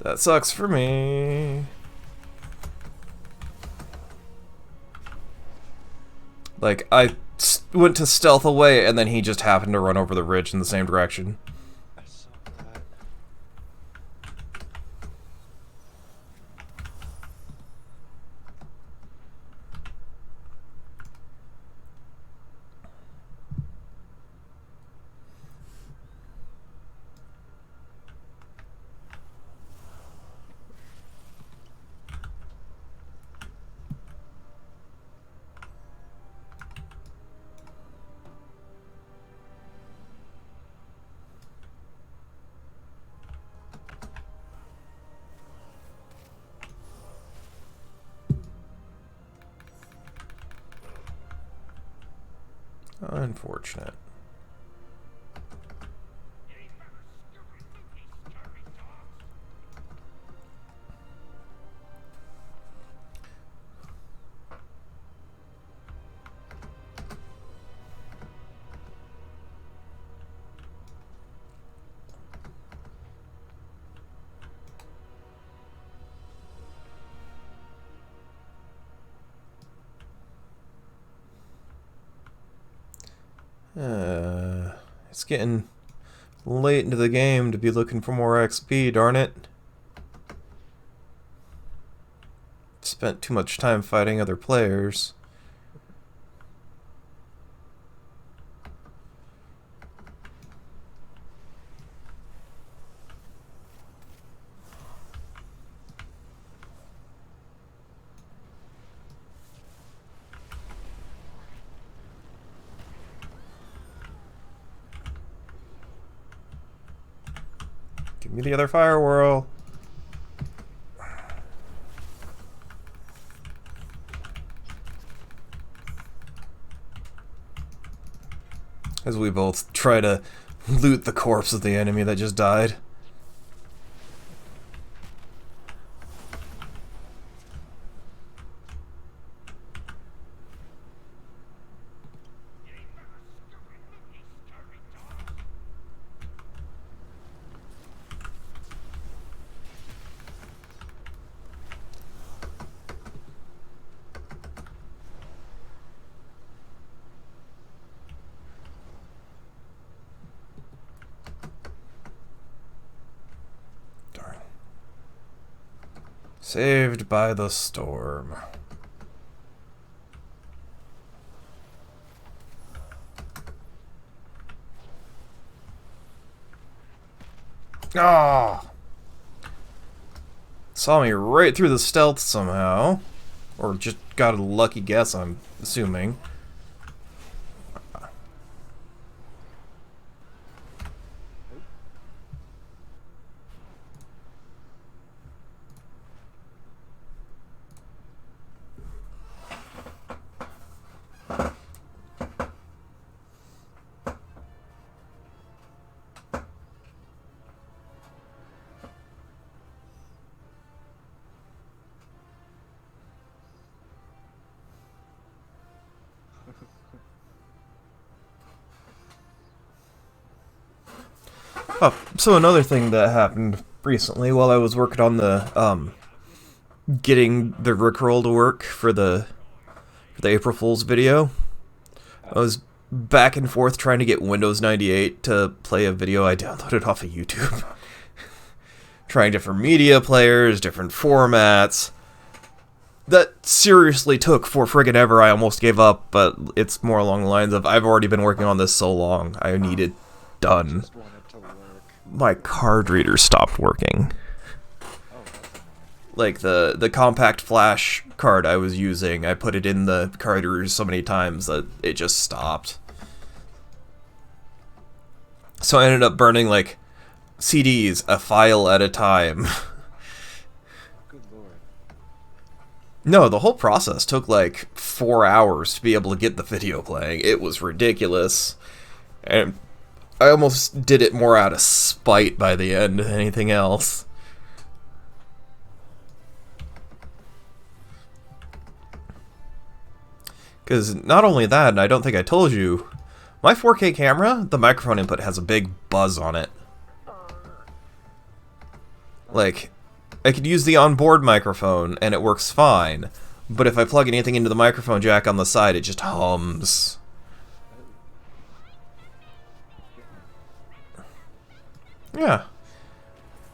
That sucks for me. Like, I went to stealth away, and then he just happened to run over the ridge in the same direction.
I saw that.
Unfortunate. It's getting late into the game to be looking for more XP, darn it. Spent too much time fighting other players. Give me the other fire whirl. As we both try to loot the corpse of the enemy that just died. Saved by the storm. Ah! Saw me right through the stealth somehow. Or just got a lucky guess, I'm assuming. Oh, so another thing that happened recently while I was working on the getting the Rickroll to work for the April Fool's video, I was back and forth trying to get Windows 98 to play a video I downloaded off of YouTube. Trying different media players, different formats. That seriously took for friggin' ever. I almost gave up, but it's more along the lines of I've already been working on this so long. I need it done.
Just want it to work.
My card reader stopped working.
Oh, that's annoying.
Like the compact flash card I was using, I put it in the card reader so many times that it just stopped. So I ended up burning like CDs a file at a time.
Good lord.
No, the whole process took like 4 hours to be able to get the video playing. It was ridiculous. And I almost did it more out of spite by the end than anything else. Because not only that, and I don't think I told you, my 4K camera, the microphone input has a big buzz on it. Like, I could use the onboard microphone and it works fine, but if I plug anything into the microphone jack on the side, it just hums. Yeah.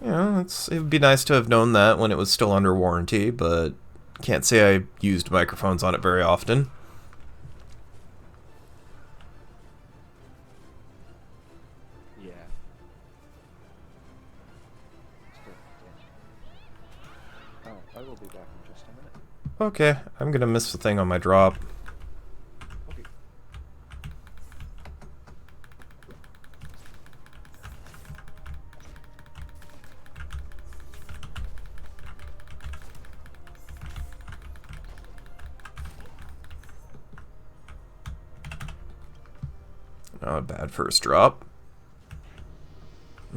You know, it would be nice to have known that when it was still under warranty, but can't say I used microphones on it very often.
Yeah. Oh, I will be back in just a minute.
Okay, I'm gonna miss the thing on my drop.
Okay.
Not a bad first drop.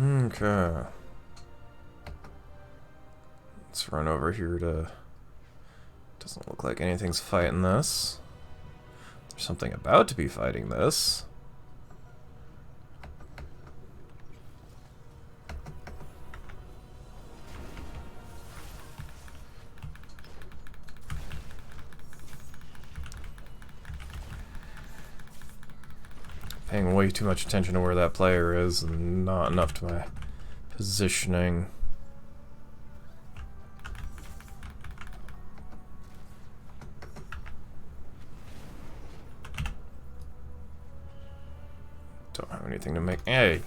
Okay. Let's run over here to... Doesn't look like anything's fighting this. There's something about to be fighting this. Paying way too much attention to where that player is and not enough to my positioning. Don't have anything to make... Hey!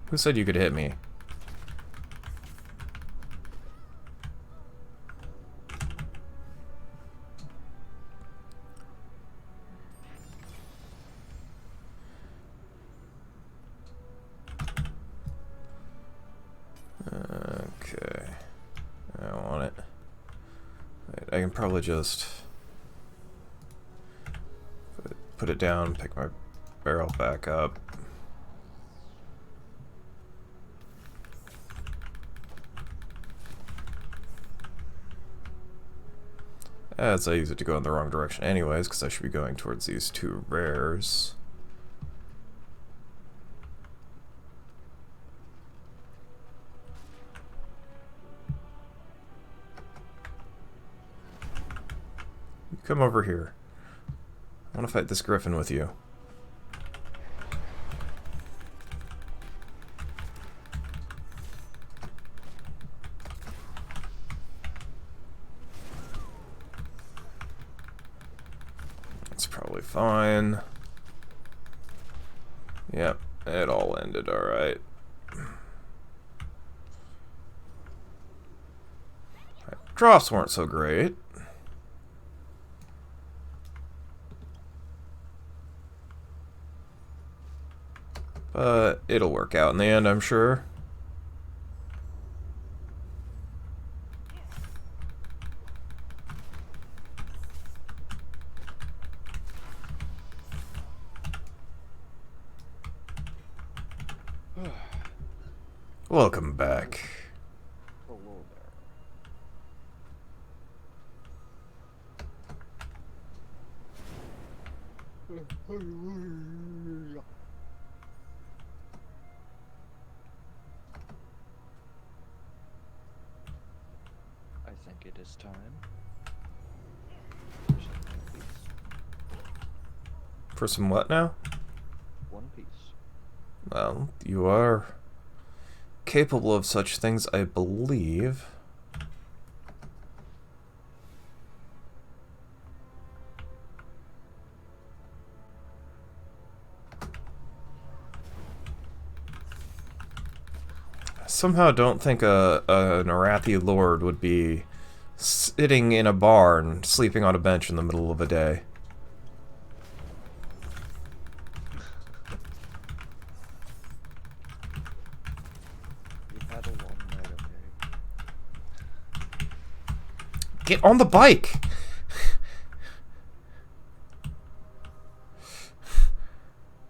Who said you could hit me? Okay. I don't want it. Wait, I can probably just put it down, pick my barrel back up. As I use it to go in the wrong direction anyways, because I should be going towards these two rares. You come over here. I want to fight this griffin with you. Probably fine. Yep, it all ended alright. Drops weren't so great. But it'll work out in the end, I'm sure. Welcome back.
Hello there. I think it is time. For some One Piece.
For some what now?
One Piece.
Well, you are capable of such things, I believe. I somehow don't think an Arathi Lord would be sitting in a barn, sleeping on a bench in the middle of a day.
You had a long night, okay?
Get on the bike!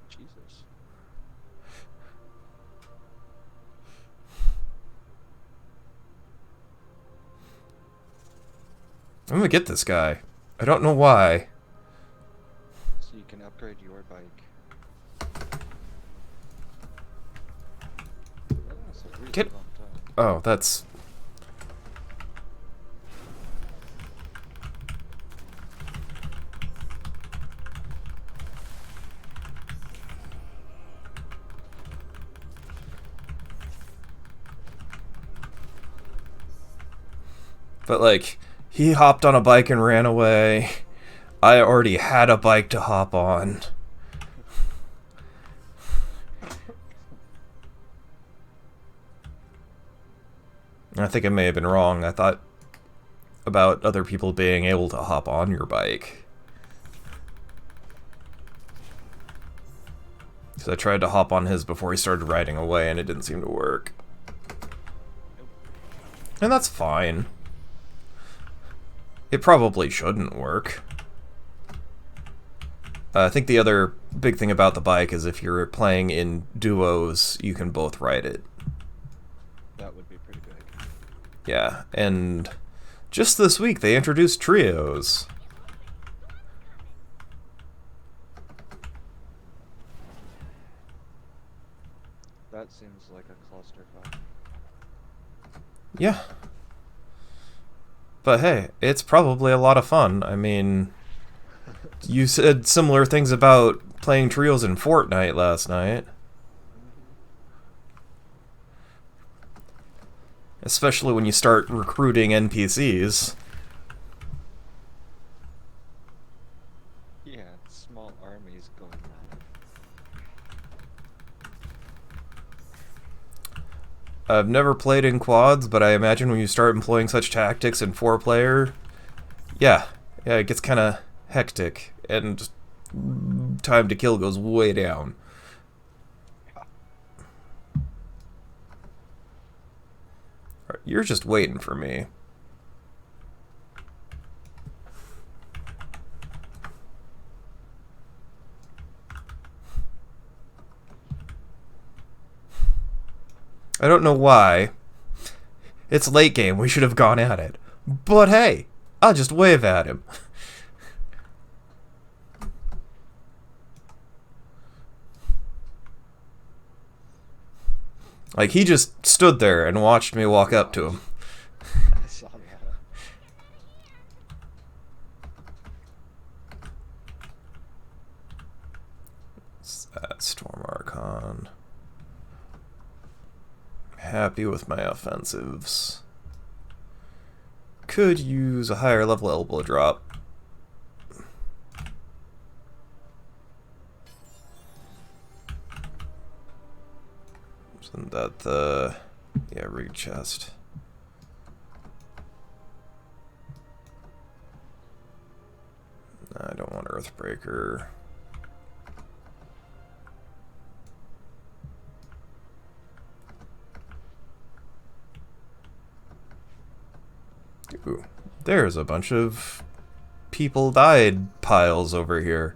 Jesus.
I'm gonna get this guy. I don't know why.
So you can upgrade your bike. That's a really
Get-
long time.
Oh, that's... But, like, he hopped on a bike and ran away. I already had a bike to hop on. I think I may have been wrong. I thought about other people being able to hop on your bike. So I tried to hop on his before he started riding away, and it didn't seem to work. And that's fine. It probably shouldn't work. I think the other big thing about the bike is if you're playing in duos, you can both ride it.
That would be pretty big.
Yeah, and just this week they introduced trios.
That seems like a clusterfuck.
Yeah. But hey, it's probably a lot of fun. I mean, you said similar things about playing trios in Fortnite last night. Especially when you start recruiting NPCs.
Yeah, small armies going on.
I've never played in quads, but I imagine when you start employing such tactics in 4-player, yeah, it gets kind of hectic, and time to kill goes way down. Alright, you're just waiting for me. I don't know why. It's late game, we should have gone at it. But hey, I'll just wave at him. Like, he just stood there and watched me walk up to him.
I saw that.
Storm Archon. Happy with my offensives. Could use a higher level elbow drop. Isn't that the... yeah, rig chest. I don't want Earthbreaker. Ooh, there's a bunch of people died piles over here.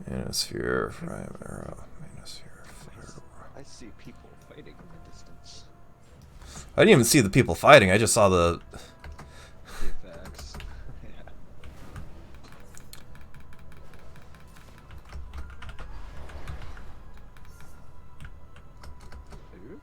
Manosphere, Prime Arrow, Manosphere, Fire.
I see people fighting in the distance.
I didn't even see the people fighting, I just saw the...
The effects. Yeah. Ooh.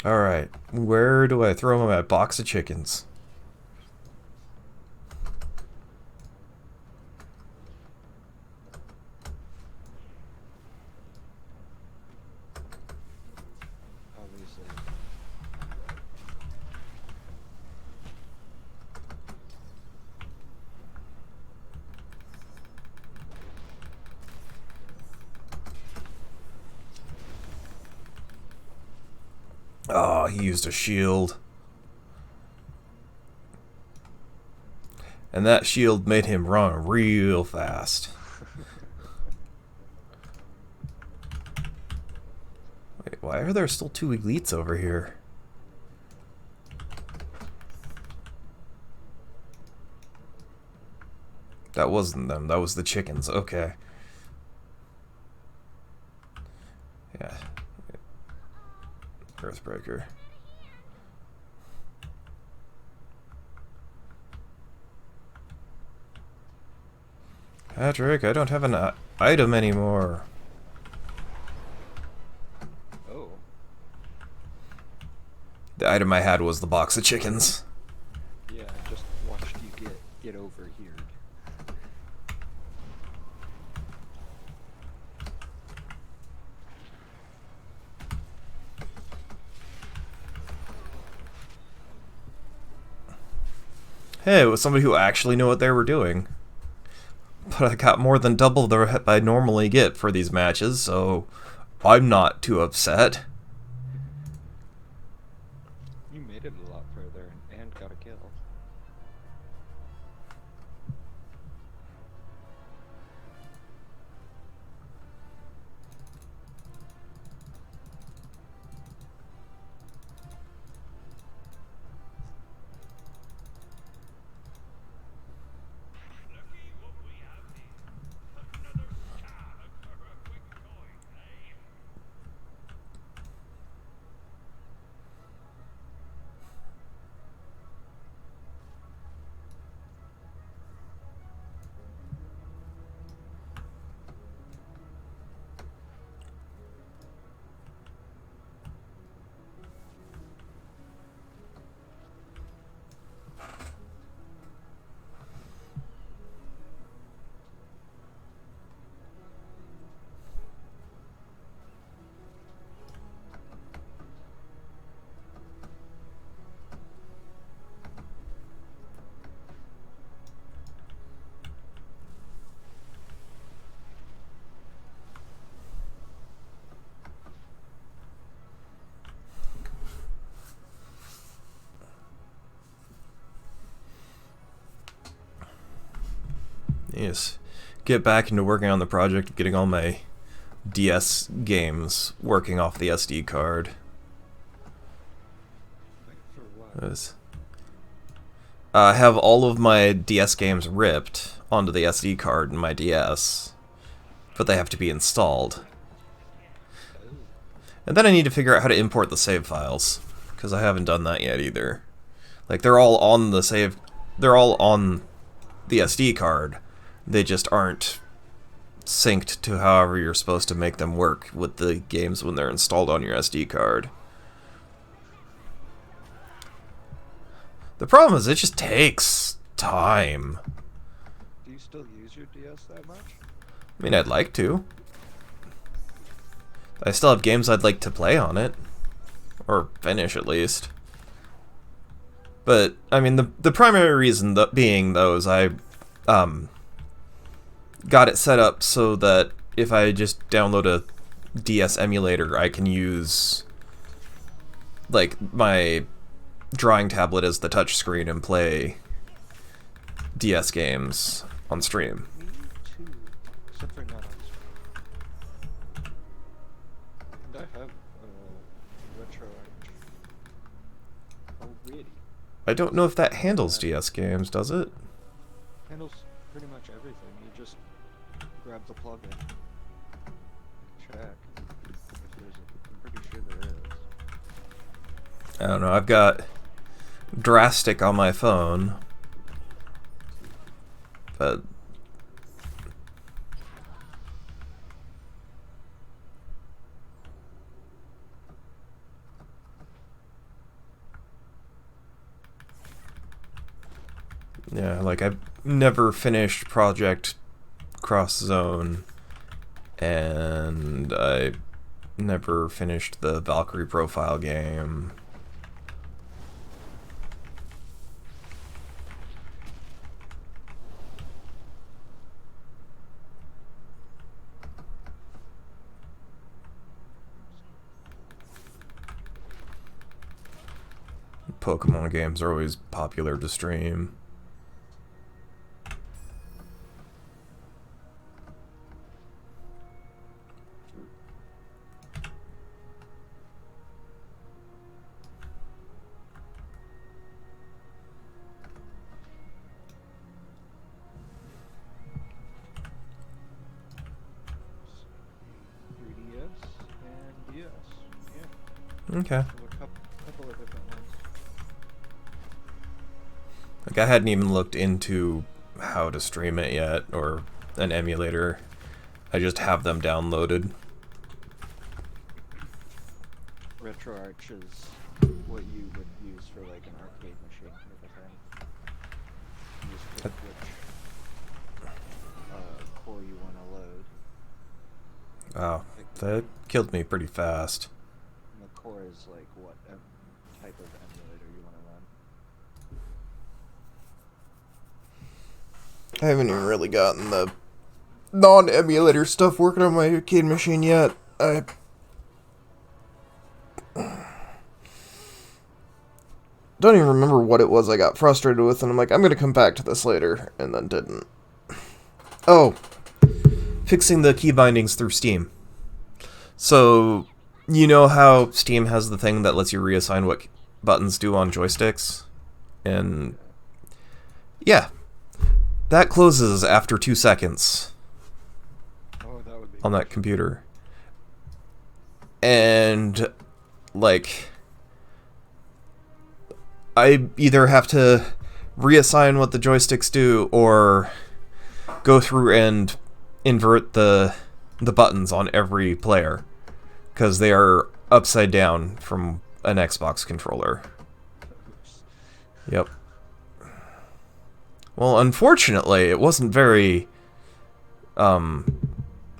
Alright, where do I throw my box of chickens? Oh, he used a shield. And that shield made him run real fast. Wait, why are there still 2 elites over here? That wasn't them, that was the chickens. Okay. Yeah. Earthbreaker. Patrick, I don't have an item anymore.
Oh.
The item I had was the box of chickens.
Yeah, I just watched you get over here.
Hey, it was somebody who actually knew what they were doing. But I got more than double the rep I normally get for these matches, so I'm not too upset.
You made it a lot further and got a kill.
Yes. Get back into working on the project of getting all my DS games working off the SD card.
Wait, for what?
Yes. I have all of my DS games ripped onto the SD card in my DS, but they have to be installed.
Oh.
And then I need to figure out how to import the save files, because I haven't done that yet either. Like, they're all on the save, they're all on the SD card, they just aren't synced to however you're supposed to make them work with the games when they're installed on your SD card. The problem is it just takes time.
Do you still use your DS that much?
I mean, I'd like to. I still have games I'd like to play on it. Or finish, at least. But, I mean, the primary reason being, though, is I got it set up so that if I just download a DS emulator, I can use, like, my drawing tablet as the touchscreen and play DS games on stream.
Me too, except for not on stream. And I have retro edge already.
I don't know if that handles DS games, does it?
Handles pretty much everything. You just grab the plugin. Check if there's I'm pretty sure there is.
I don't know, I've got Drastic on my phone, but yeah, like I've never finished Project Cross Zone, and I never finished the Valkyrie Profile game. Pokemon games are always popular to stream.
And yes,
Okay.
a couple of different ones.
Like, I hadn't even looked into how to stream it yet, or an emulator. I just have them downloaded.
RetroArch is what you would use for like an arcade machine kind of a thing. You just pick which core you want to load.
Wow, that killed me pretty fast.
And the core is like what type of emulator you want to run.
I haven't even really gotten the non-emulator stuff working on my arcade machine yet. I don't even remember what it was I got frustrated with, and I'm like, I'm gonna come back to this later, and then didn't. Oh, fixing the key bindings through Steam. So, you know how Steam has the thing that lets you reassign what buttons do on joysticks? And yeah, that closes after 2 seconds.
Oh, that would be
On that computer. And, like, I either have to reassign what the joysticks do or go through and invert the buttons on every player, because they are upside down from an Xbox controller. Yep. Well, unfortunately, it wasn't very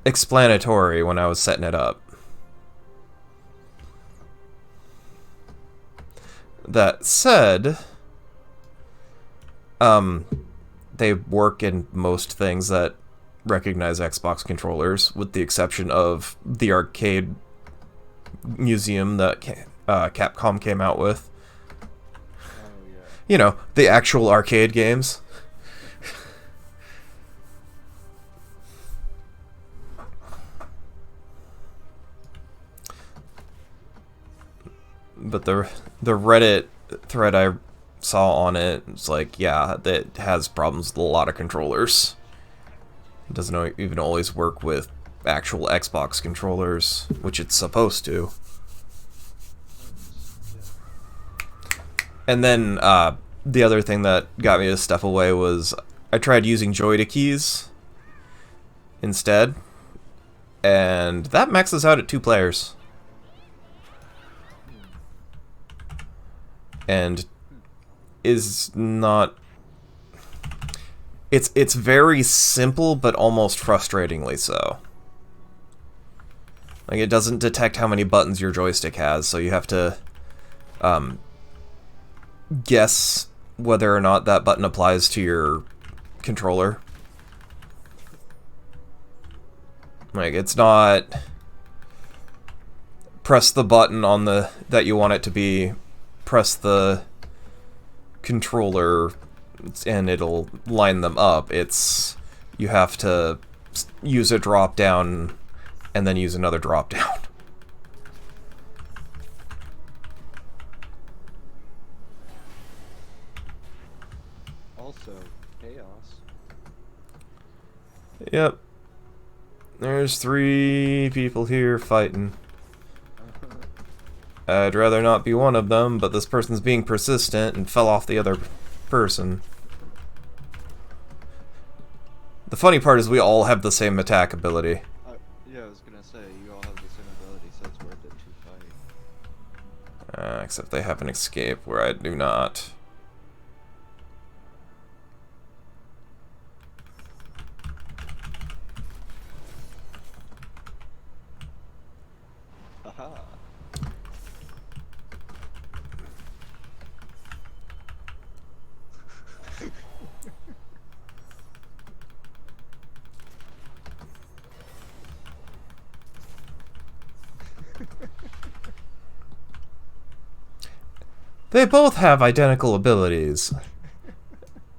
explanatory when I was setting it up. That said, they work in most things that recognize Xbox controllers, with the exception of the arcade museum that Capcom came out with.
Oh, yeah.
You know, the actual arcade games. But the Reddit thread I saw on it, it's like, yeah, that has problems with a lot of controllers. It doesn't even always work with actual Xbox controllers, which it's supposed to. And then the other thing that got me to step away was I tried using Joy-to keys instead, and that maxes out at 2 players. And is not... It's very simple, but almost frustratingly so. Like, it doesn't detect how many buttons your joystick has, so you have to guess whether or not that button applies to your controller. Like, it's not press the button on the that you want it to be, press the controller, and it'll line them up. It's, you have to use a drop down and then use another drop down.
Also, chaos.
Yep. There's 3 people here fighting. I'd rather not be one of them, but this person's being persistent and fell off the other person. The funny part is we all have the same attack ability.
Yeah, I was gonna say, you all have the same ability, so it's worth it to fight.
Except they have an escape where I do not.
Haha.
They both have identical abilities.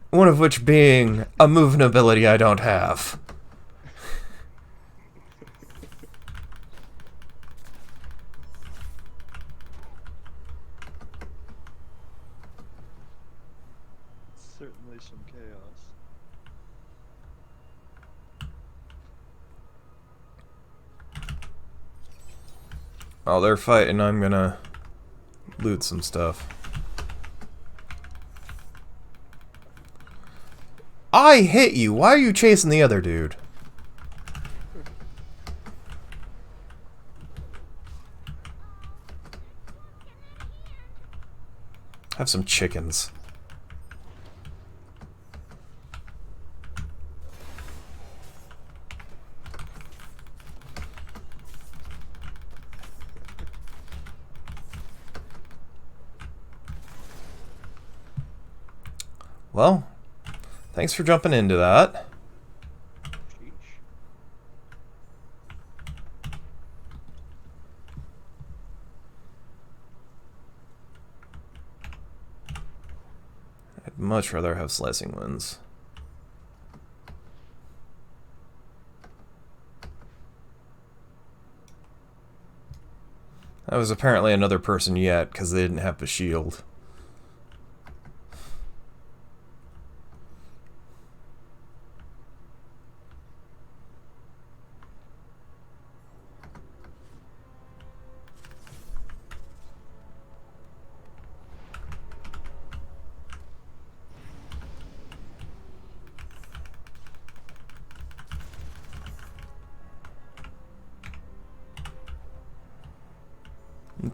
One of which being a movement ability I don't have.
Certainly some chaos.
While they're fighting, I'm gonna loot some stuff. I hit you! Why are you chasing the other dude? Have some chickens. Well, thanks for jumping into that.
Sheesh.
I'd much rather have slicing winds. That was apparently another person yet, because they didn't have a shield.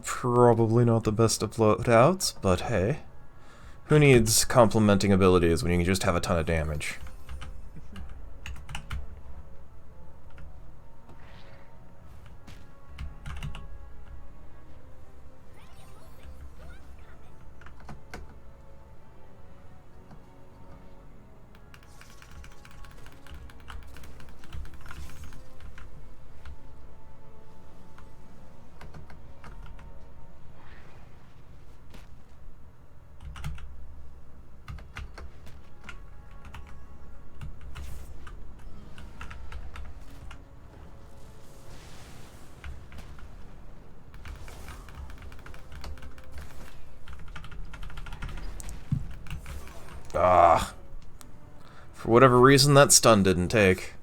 Probably not the best of loadouts, but hey. Who needs complementing abilities when you can just have a ton of damage? Ah. For whatever reason, that stun didn't take.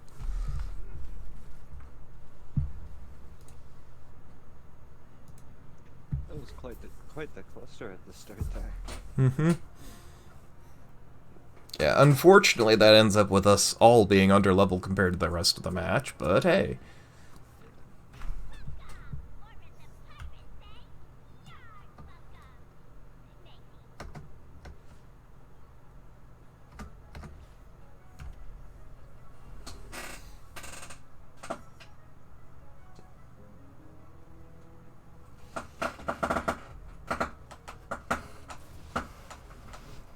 That was quite the cluster at the start there.
Mm-hmm. Yeah, unfortunately that ends up with us all being under level compared to the rest of the match, but hey.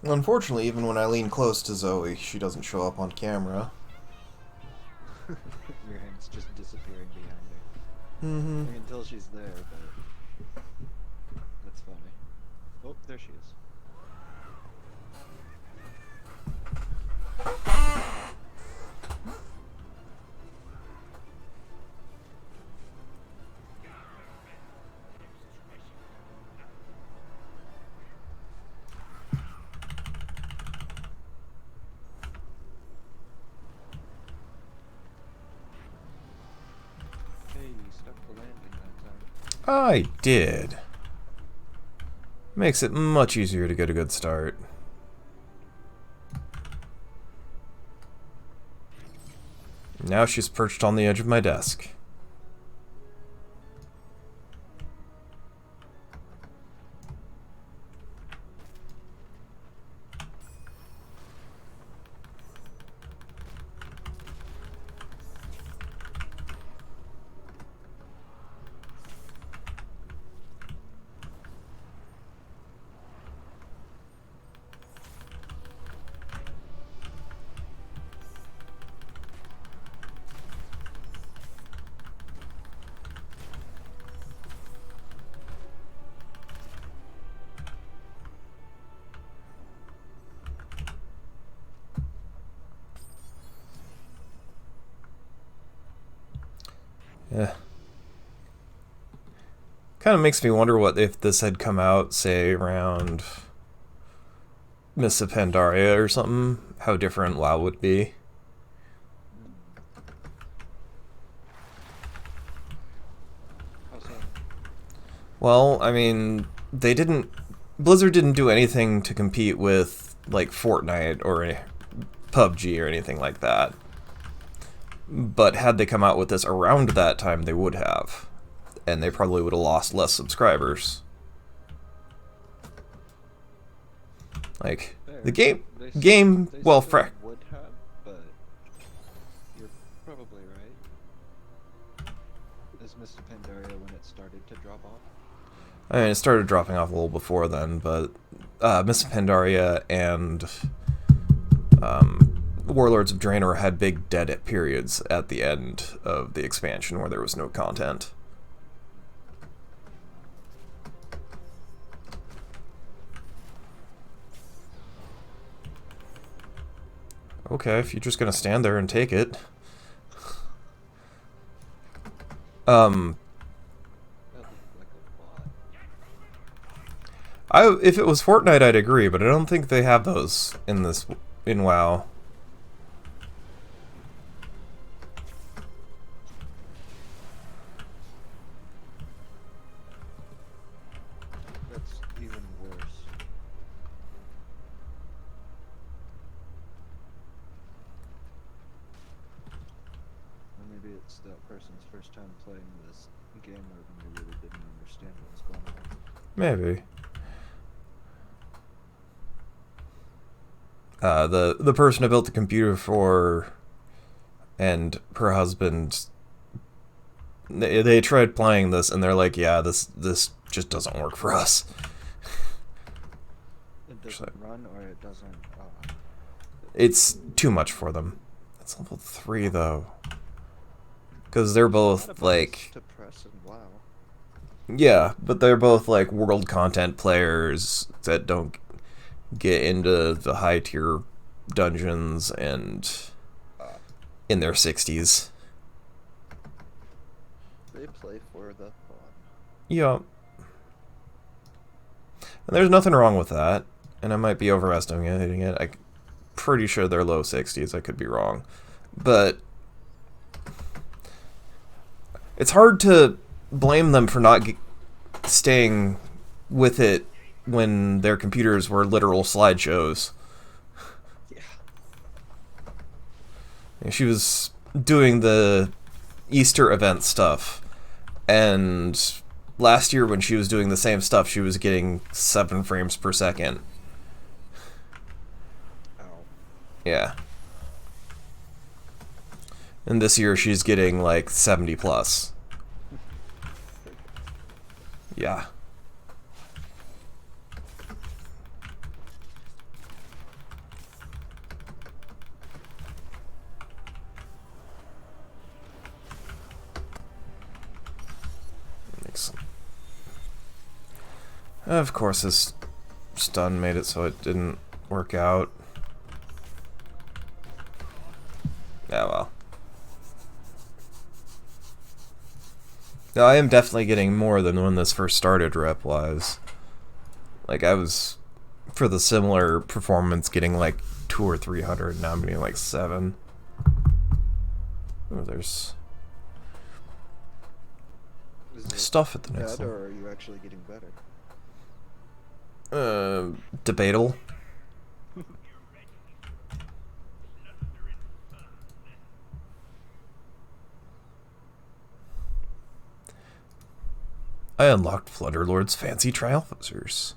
Unfortunately, even when I lean close to Zoe, she doesn't show up on camera.
Your hand's just disappearing behind her.
Mm-hmm.
Like, until she's there, but that's funny. Oh, there she is. Hey, you stuck the landing that time.
I did. Makes it much easier to get a good start. Now she's perched on the edge of my desk. Yeah. Kind of makes me wonder what if this had come out, say, around Mists of Pandaria or something, how different WoW would be.
Hmm. How so?
Well, I mean, they didn't. Blizzard didn't do anything to compete with, like, Fortnite or PUBG or anything like that. But had they come out with this around that time, they would have. And they probably would have lost less subscribers. Like, the
Fair.
game.
They
Game,
they
well,
still would have, but you're probably right. Is Mr. Pandaria when it started to drop off?
I mean, it started dropping off a little before then, but Mists of Pandaria and Warlords of Draenor had big dead periods at the end of the expansion where there was no content. Okay, if you're just gonna stand there and take it.
That looked like a bot.
If it was Fortnite, I'd agree, but I don't think they have those in WoW.
That's even worse. Or maybe it's that person's first time playing this game mode and they really didn't understand what was going on.
Maybe. The person I built the computer for and her husband, they tried playing this and they're like, yeah, this just doesn't work for us.
It doesn't run or it doesn't.
It's too much for them. It's level 3 though, because they're both like,
to press and wow.
yeah, but they're both like world content players that don't get into the high tier dungeons and in their 60s.
They play for the fun.
Yeah. And there's nothing wrong with that. And I might be overestimating it. I'm pretty sure they're low 60s. I could be wrong. But it's hard to blame them for not staying with it when their computers were literal slideshows.
Yeah.
She was doing the Easter event stuff, and last year when she was doing the same stuff, she was getting 7 frames per second.
Ow.
Yeah. And this year she's getting like 70 plus. Yeah. Of course, this stun made it so it didn't work out. Yeah, well. No, I am definitely getting more than when this first started rep-wise. Like, I was, for the similar performance, getting like 200 or 300, now I'm getting like 7. Oh, there's stuff at the next
bad,
one.
or are you actually getting better?
Debatable. I unlocked Flunderlord's fancy triumphosers.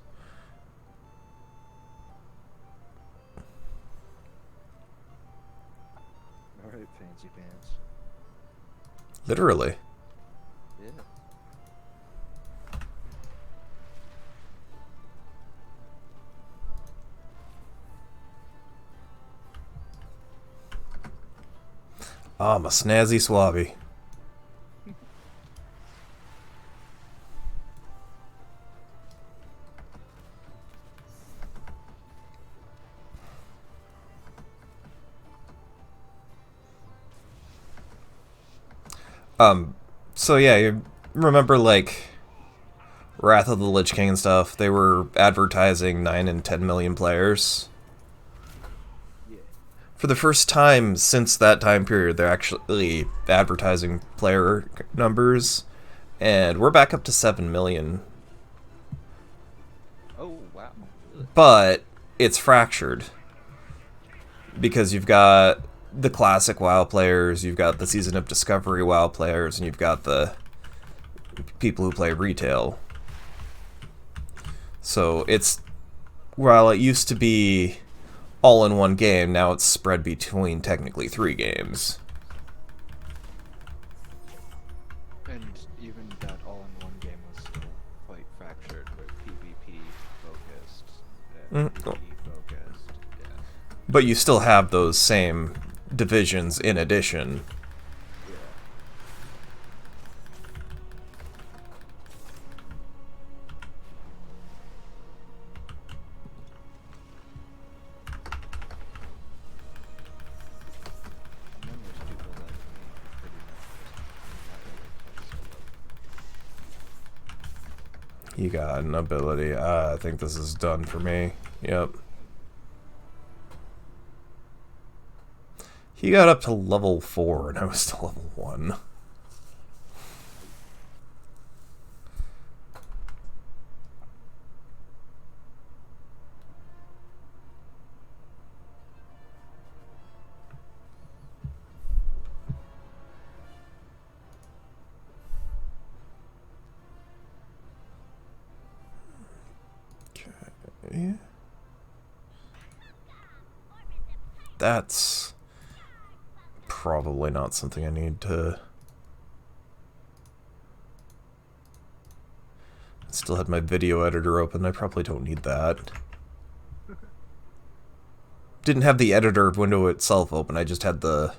Alright, fancy pants.
Literally.
Yeah.
Ah, my snazzy swabby. So yeah, you remember like Wrath of the Lich King and stuff? They were advertising 9 and 10 million players.
Yeah.
For the first time since that time period, they're actually advertising player numbers, and we're back up to 7 million.
Oh wow. Really?
But it's fractured because you've got the classic WoW players, you've got the Season of Discovery WoW players, and you've got the people who play retail. So it's, while it used to be all in one game, now it's spread between technically 3 games.
And even that all-in-one game was still quite fractured, where PvP focused and PvE focused. Yeah.
But you still have those same divisions in addition.
Yeah. And then there's people like me, pretty much just entirely play solo.
You got an ability. I think this is done for me. Yep. He got up to level 4 and I was still level 1. Okay. That's probably not something I need to... I still had my video editor open. I probably don't need that. Didn't have the editor window itself open. I just had the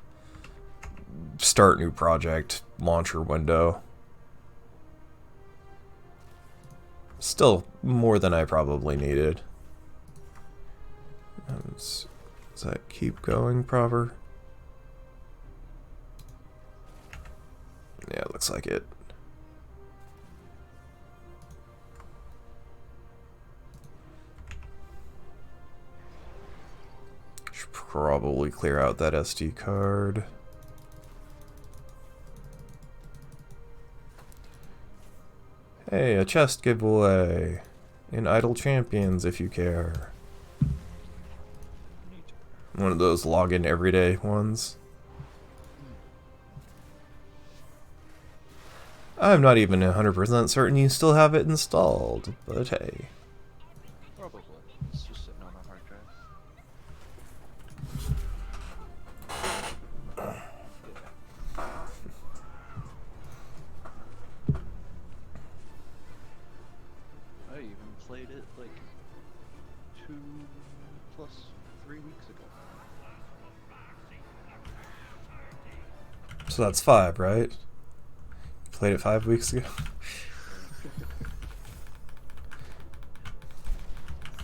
start new project launcher window. Still more than I probably needed. Does that keep going, Prover? Yeah, it looks like it. Should probably clear out that SD card. Hey, a chest giveaway in Idle Champions if you care.
Neat.
One of those login everyday ones. I'm not even 100% certain you still have it installed, but hey.
Probably. It's just sitting on a hard drive. I even played it like 2 plus 3 weeks ago.
So that's 5, right? Played it 5 weeks ago.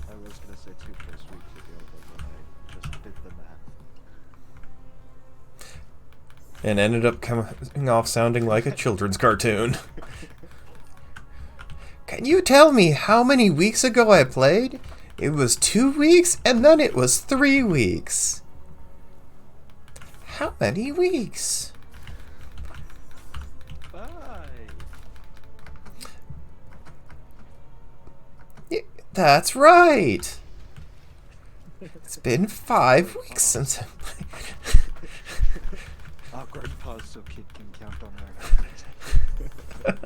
I was gonna say 2 plus weeks ago, but then I just did the math.
And ended up coming off sounding like a children's cartoon. Can you tell me how many weeks ago I played? It was 2 weeks, and then it was 3 weeks. How many weeks?
5.
That's right. It's been 5 weeks since I played.
Awkward pause so kid can count on their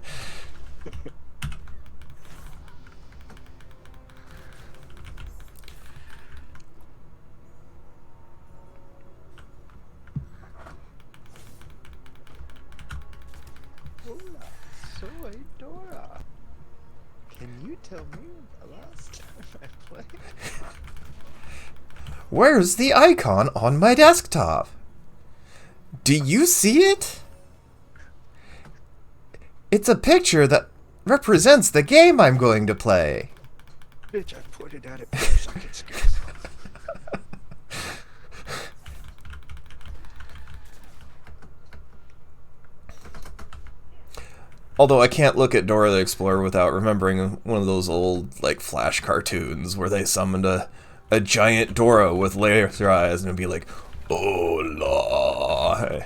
Hola, soy Dora. Can you tell me the last time I played?
Where's the icon on my desktop? Do you see it? It's a picture that represents the game I'm going to play.
Bitch, I pointed at it 4 seconds ago.
Although I can't look at Dora the Explorer without remembering one of those old, like, Flash cartoons where they summoned a giant Dora with laser eyes and it'd be like, "Hola."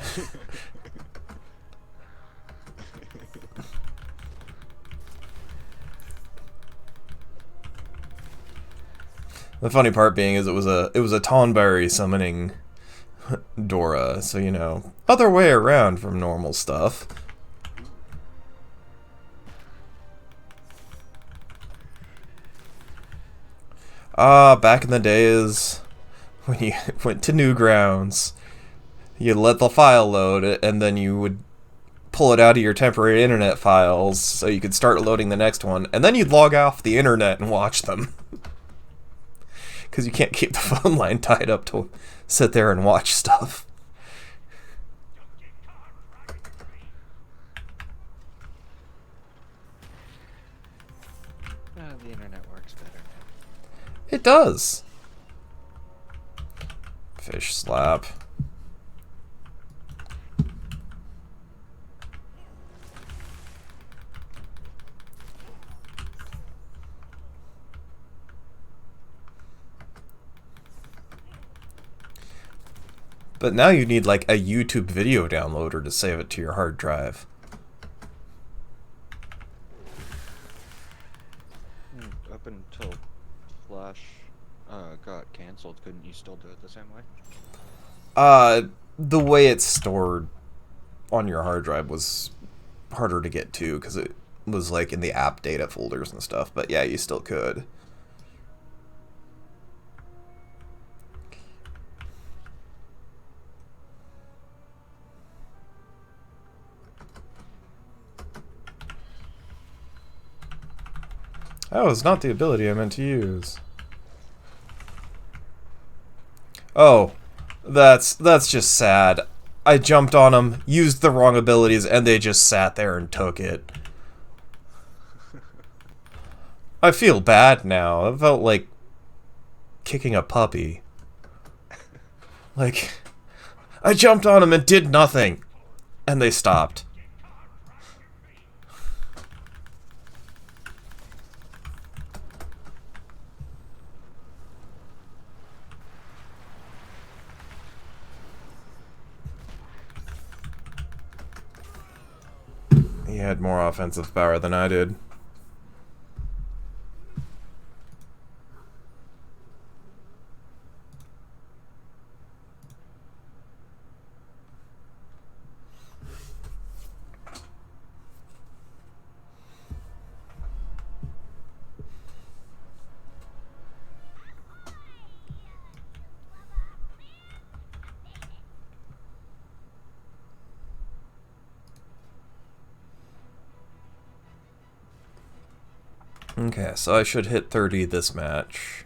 The funny part being is it was a Tonberry summoning Dora, so you know, other way around from normal stuff. Back in the days when you went to Newgrounds, you let the file load, and then you would pull it out of your temporary internet files so you could start loading the next one, and then you'd log off the internet and watch them. Because you can't keep the phone line tied up to sit there and watch stuff.
The internet works better now.
It does. Fish slap. But now you need like a YouTube video downloader to save it to your hard drive.
Up until Flash got canceled, couldn't you still do it the same way?
The way it's stored on your hard drive was harder to get to because it was like in the app data folders and stuff. But yeah, you still could. Oh, it's not the ability I meant to use. Oh, that's just sad. I jumped on them, used the wrong abilities, and they just sat there and took it. I feel bad now. I felt like kicking a puppy. Like, I jumped on them and did nothing, and they stopped. He had more offensive power than I did. Okay, so I should hit 30 this match.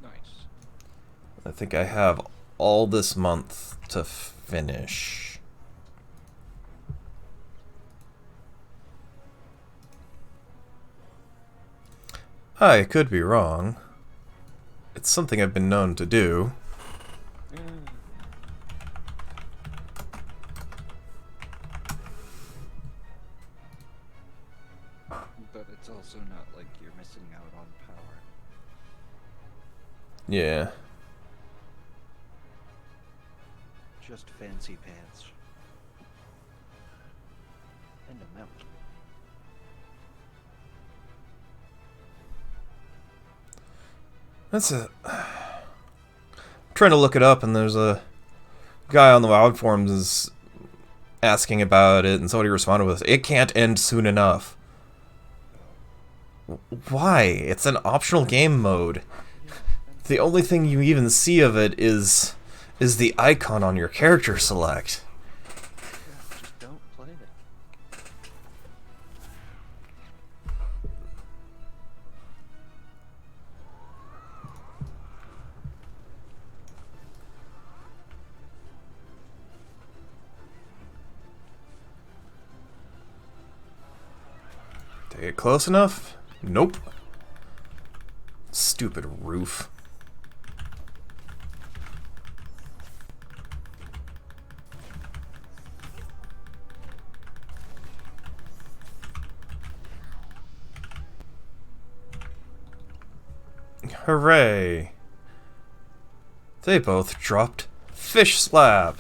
Nice.
I think I have all this month to finish. I could be wrong. It's something I've been known to do.
But it's also not like you're missing out on power.
Yeah.
Just fancy pants. And a mount.
That's a... I'm trying to look it up, and there's a guy on the WoW forums is asking about it, and somebody responded with, "It can't end soon enough." Why? It's an optional game mode. The only thing you even see of it is the icon on your character select.
Yeah, just don't play it.
Did I get close enough? Nope. Stupid roof. Hooray! They both dropped Fish Slap!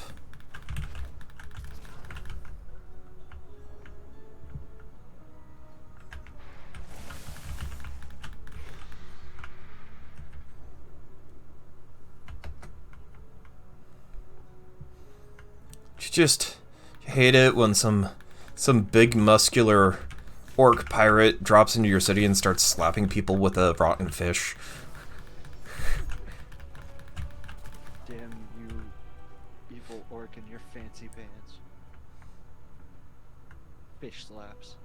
You hate it when some big muscular orc pirate drops into your city and starts slapping people with a rotten fish.
Damn you, evil orc in your fancy pants. Fish slaps.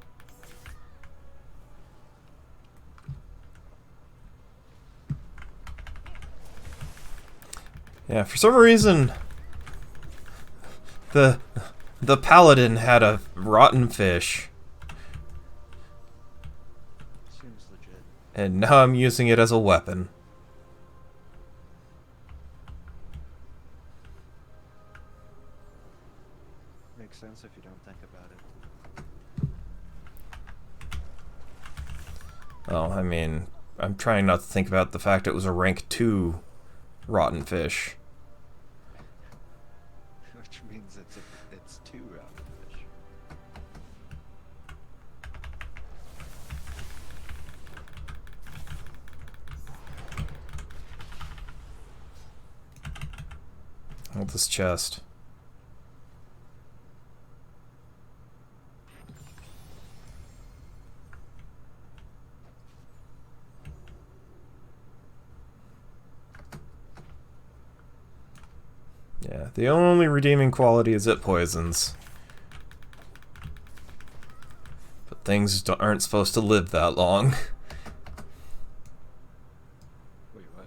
Yeah, for some reason, the paladin had a rotten fish,
Seems legit.
and now I'm using it as a weapon.
Makes sense if you don't think about it.
Well, I mean, I'm trying not to think about the fact it was a rank 2 rotten fish.
Which means it's 2 rotten fish.
Oh, this chest. Yeah, the only redeeming quality is it poisons. But things aren't supposed to live that long.
Wait, what?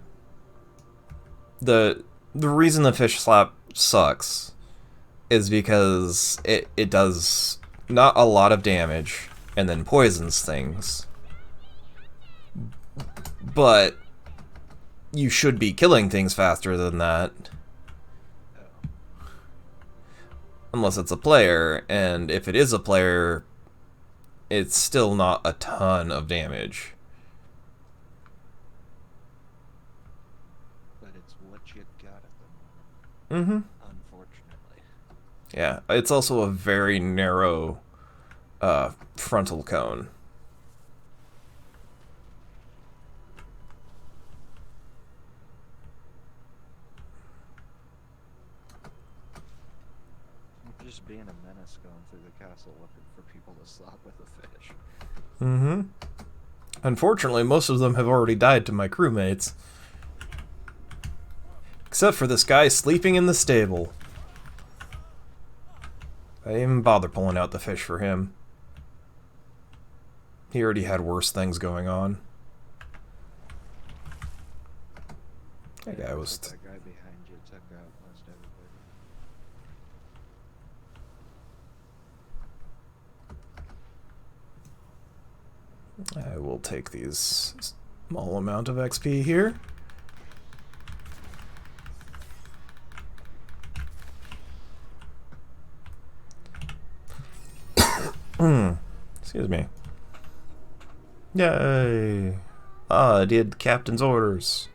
The reason the fish slap sucks is because it does not a lot of damage and then poisons things. But you should be killing things faster than that. Unless it's a player, and if it is a player, it's still not a ton of damage.
But it's what you got at the moment. Unfortunately.
Yeah, it's also a very narrow frontal cone.
Just being a menace going through the castle looking for people to slap with a fish.
Unfortunately, most of them have already died to my crewmates. Except for this guy sleeping in the stable. I didn't even bother pulling out the fish for him. He already had worse things going on. That guy was...
That guy behind you took out most everybody.
I will take these small amount of XP here. Excuse me. Yay! Ah, I did captain's orders.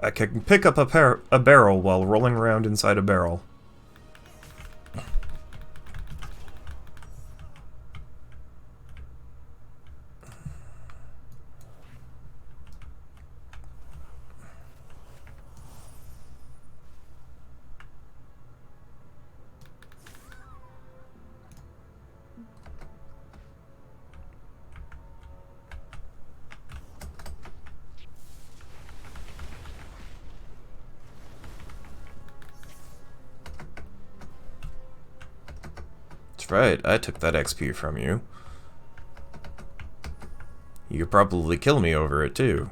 I can pick up a barrel while rolling around inside a barrel. That's right, I took that XP from you. You could probably kill me over it, too.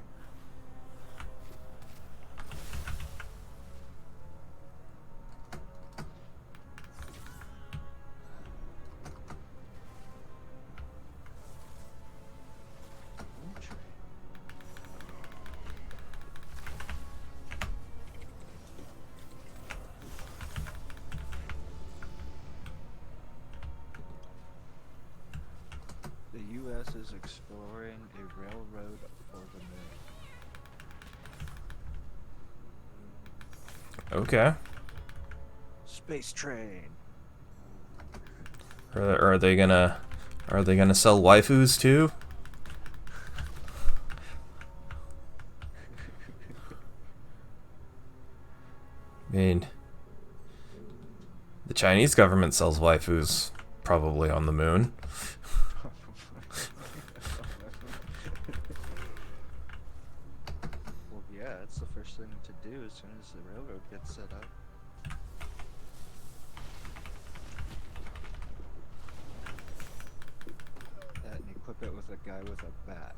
The U.S. is exploring a railroad for the moon.
Okay.
Space train.
Are they gonna sell waifus too? I mean, the Chinese government sells waifus probably on the moon.
Well, yeah, it's the first thing to do as soon as the railroad gets set up. That and equip it with a guy with a bat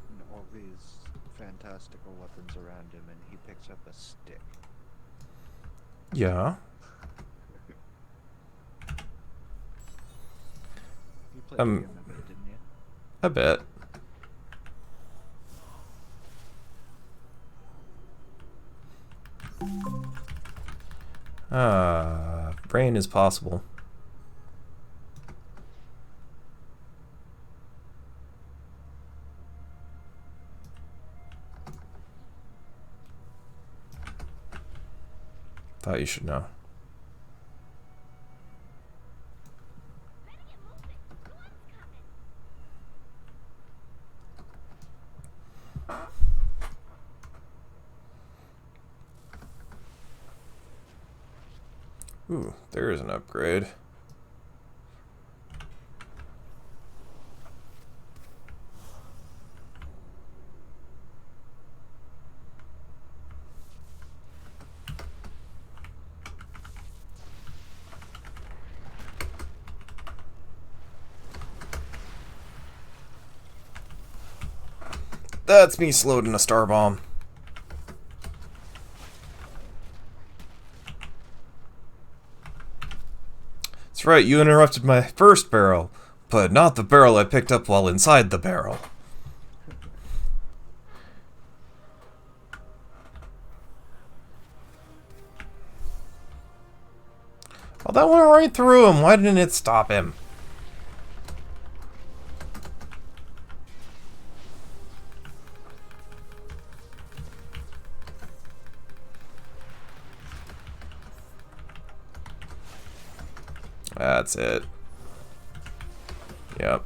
and all these fantastical weapons around him, and he picks up a stick.
Yeah.
You played the game a bit, didn't you?
A bit. Brain is possible. Thought you should know. Ooh, there is an upgrade. That's me slowed in a star bomb. That's right, you interrupted my first barrel, but not the barrel I picked up while inside the barrel. Oh, that went right through him. Why didn't it stop him? That's it. Yep.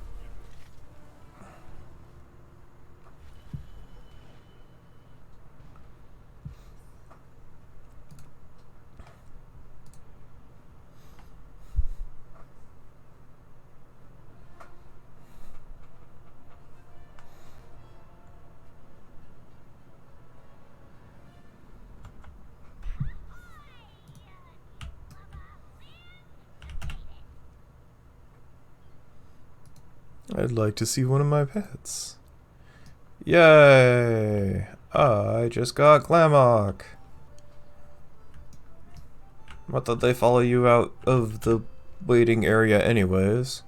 I'd like to see one of my pets. Yay! I just got Glamok. I thought they follow you out of the waiting area anyways.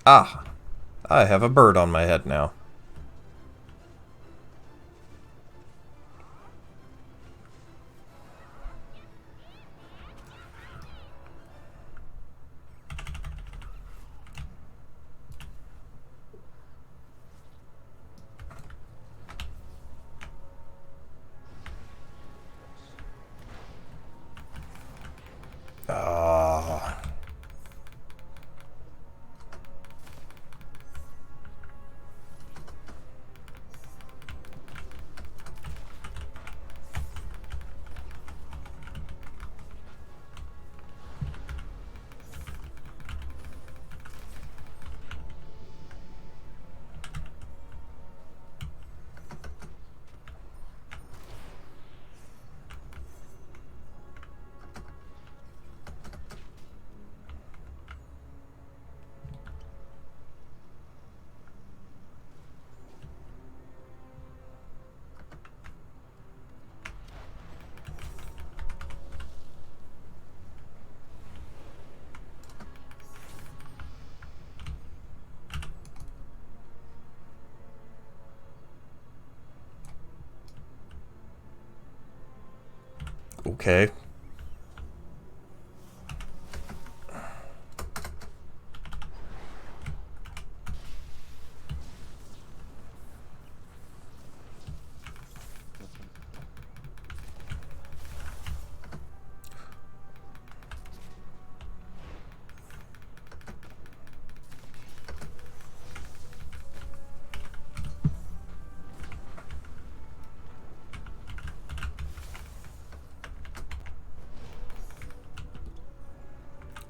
Ah! I have a bird on my head now. Ah. Okay.
Nothing.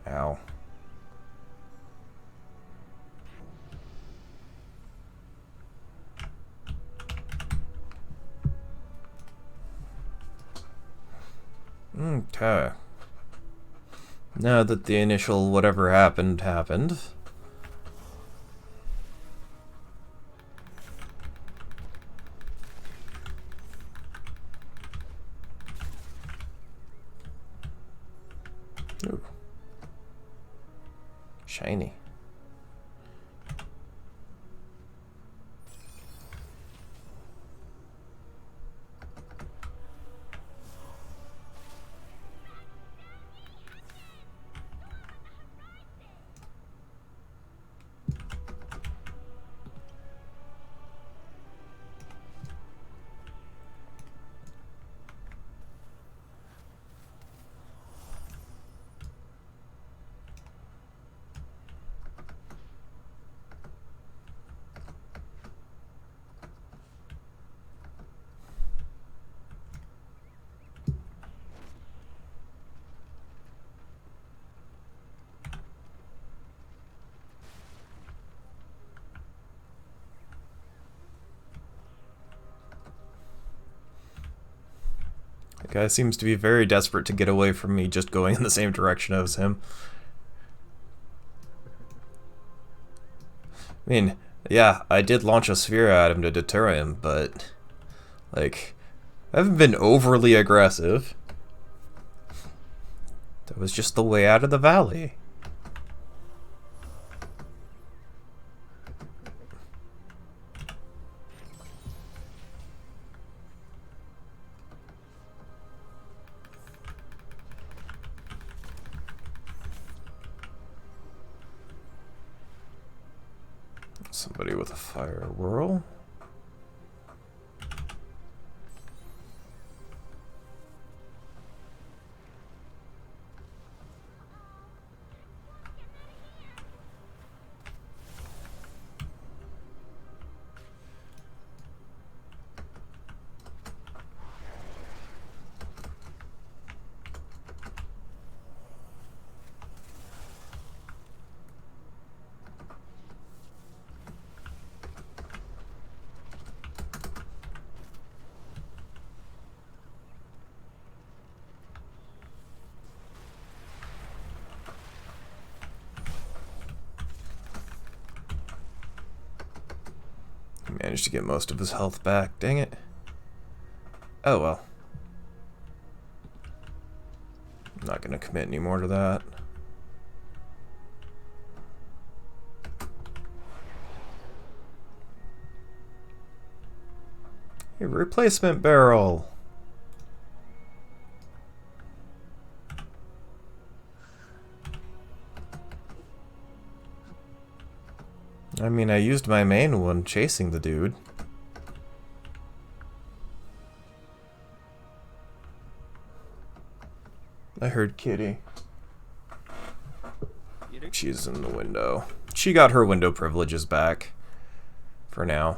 Ow. Okay. Now that the initial whatever happened happened. Ooh. Shiny. The guy seems to be very desperate to get away from me just going in the same direction as him. I mean, yeah, I did launch a sphere at him to deter him, but, like, I haven't been overly aggressive. That was just the way out of the valley. Somebody with a fire whirl. He managed to get most of his health back. Dang it. Oh well. I'm not gonna commit any more to that. A replacement barrel. I mean, I used my main one chasing the dude. I heard Kitty. She's in the window. She got her window privileges back. For now.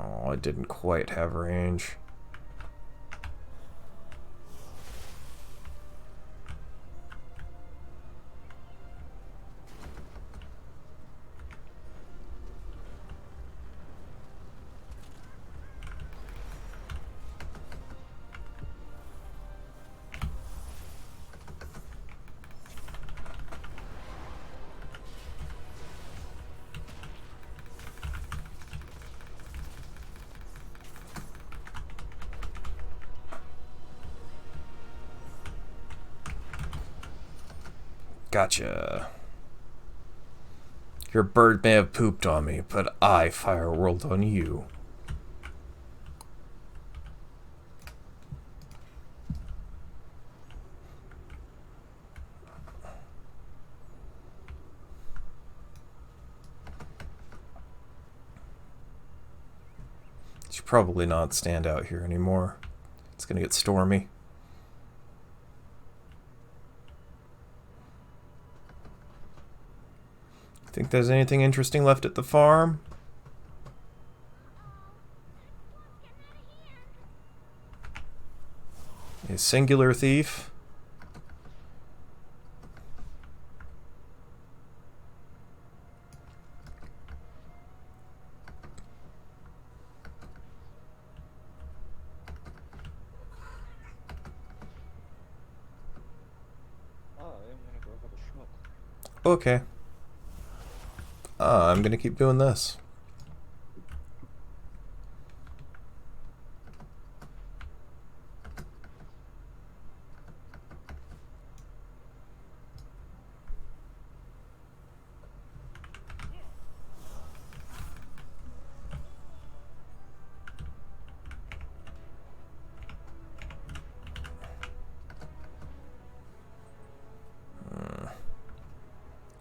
Oh, I didn't quite have range. Gotcha. Your bird may have pooped on me, but I fire a world on you. Should probably not stand out here anymore. It's gonna get stormy. Think there's anything interesting left at the farm? A singular thief?
I'm gonna go have a schmuck.
Okay. I'm gonna keep doing this.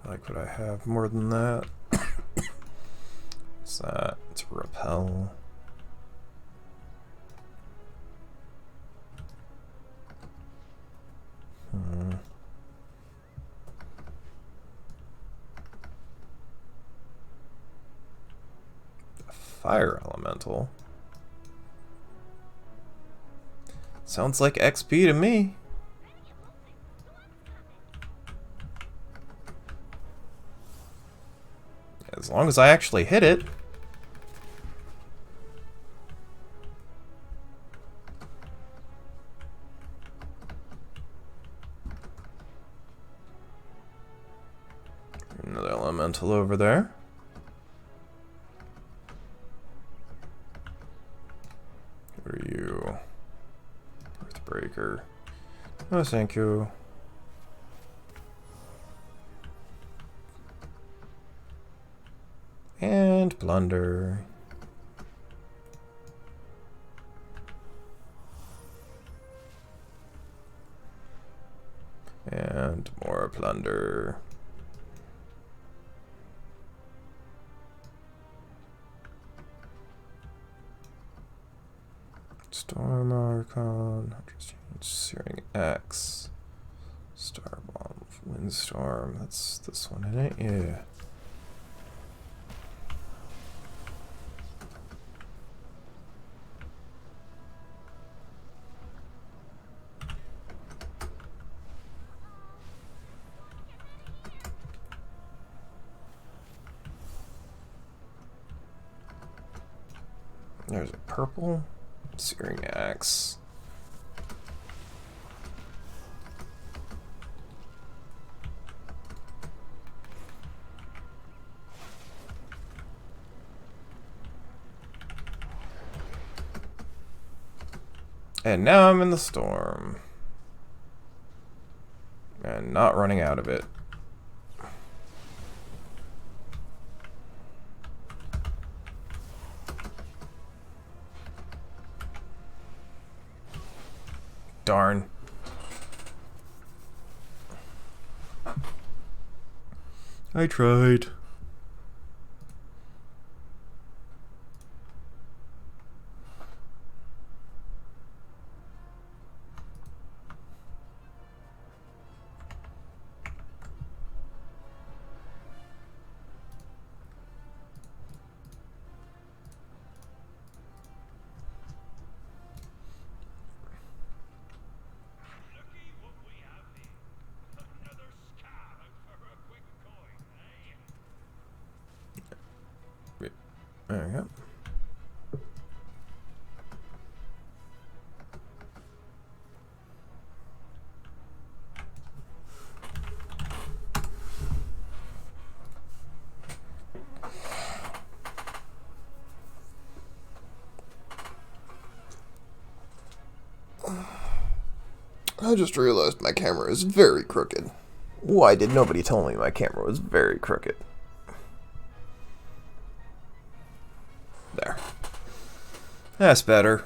I like what I have more than that. What's that? It's repel. Fire elemental. Sounds like XP to me. As long as I actually hit it. Another elemental over there. Who are you? Earthbreaker. Oh, thank you. And plunder. And more plunder. Storm Archon, Searing Axe, Starbomb, Windstorm. That's this one, isn't it? Yeah. There's a purple Searing Axe. And now I'm in the storm. And not running out of it. Darn. I tried. There we go. I just realized my camera is very crooked. Why did nobody tell me my camera was very crooked? There. That's better.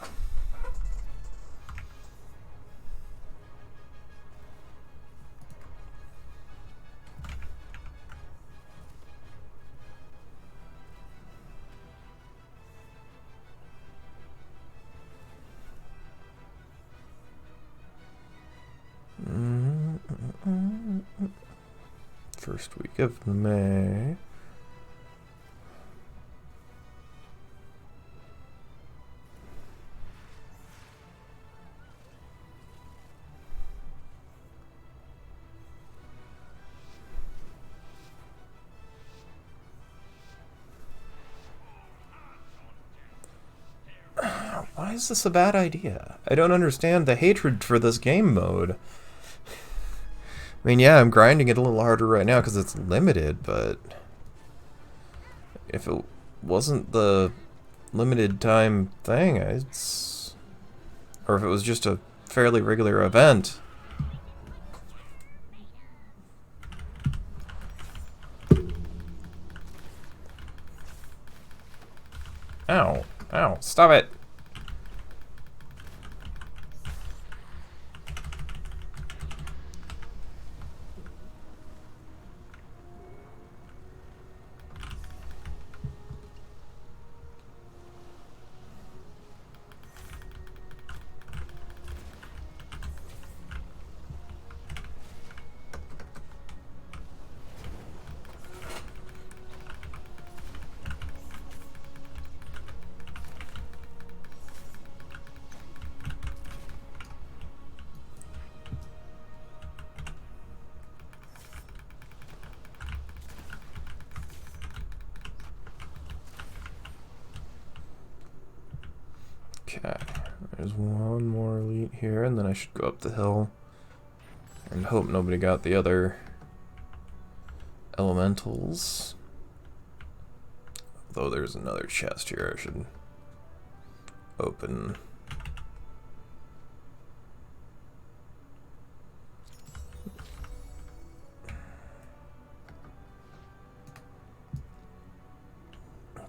First week of May. Why is this a bad idea? I don't understand the hatred for this game mode. I mean, yeah, I'm grinding it a little harder right now because it's limited, but if it wasn't the limited time thing, or if it was just a fairly regular event. Ow, ow, stop it. Okay, there's one more elite here, and then I should go up the hill and hope nobody got the other elementals. Though there's another chest here I should open.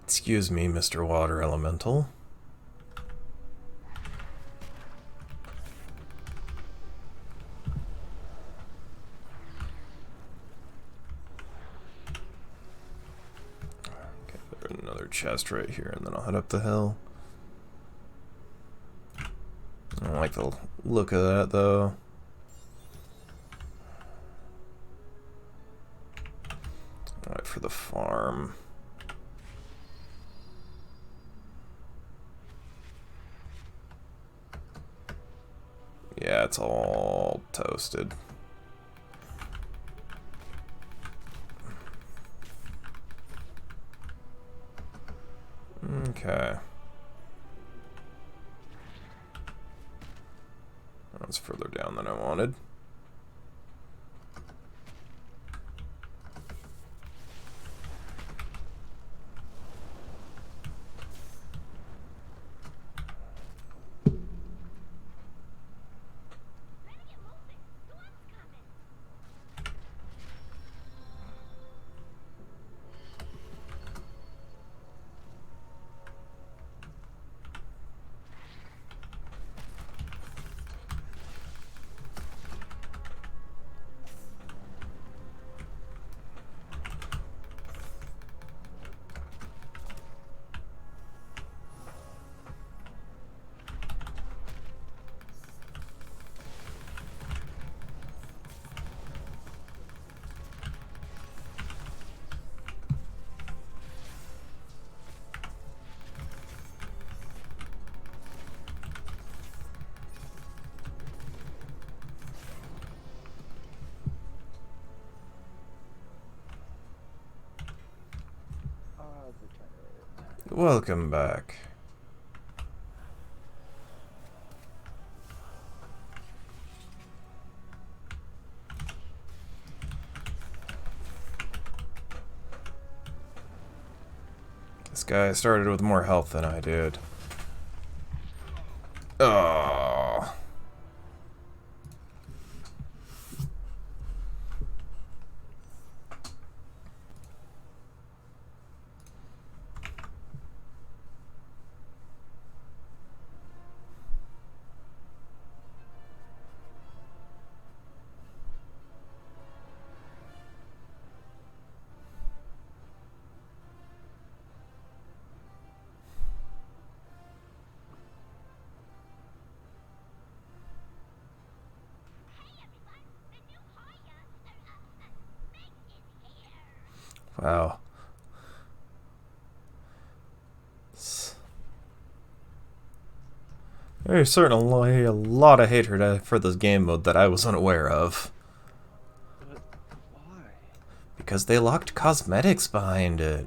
Excuse me, Mr. Water Elemental. Chest right here, and then I'll head up the hill. I don't like the look of that though. Alright, for the farm. Yeah, it's all toasted. Okay. That's further down than I wanted. Welcome back. This guy started with more health than I did. Oh. Wow. There's certainly a lot of hatred for this game mode that I was unaware of.
But why?
Because they locked cosmetics behind it.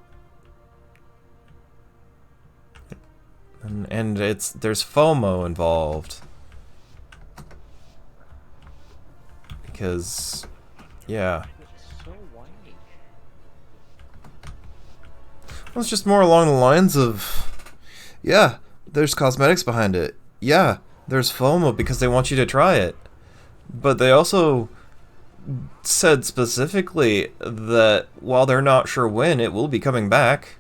And there's FOMO involved. Because, yeah.
It's so whiny.
Well, it's just more along the lines of, yeah, there's cosmetics behind it. Yeah, there's FOMO because they want you to try it. But they also said specifically that while they're not sure when, it will be coming back.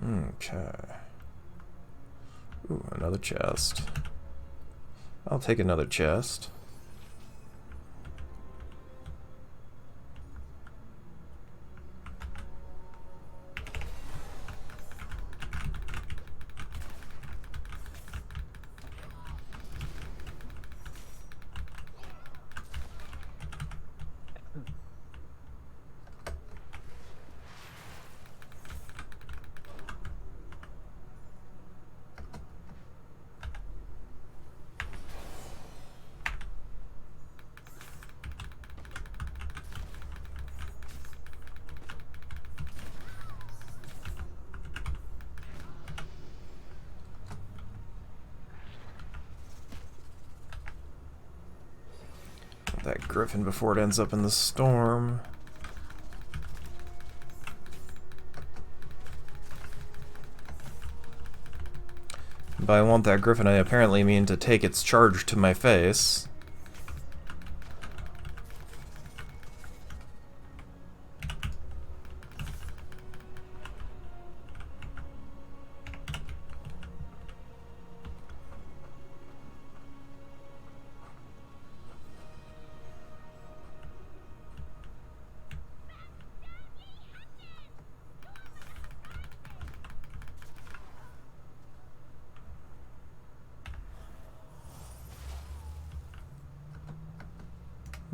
Okay. Ooh, another chest. I'll take another chest. That griffin before it ends up in the storm. By I want that griffin, I apparently mean to take its charge to my face.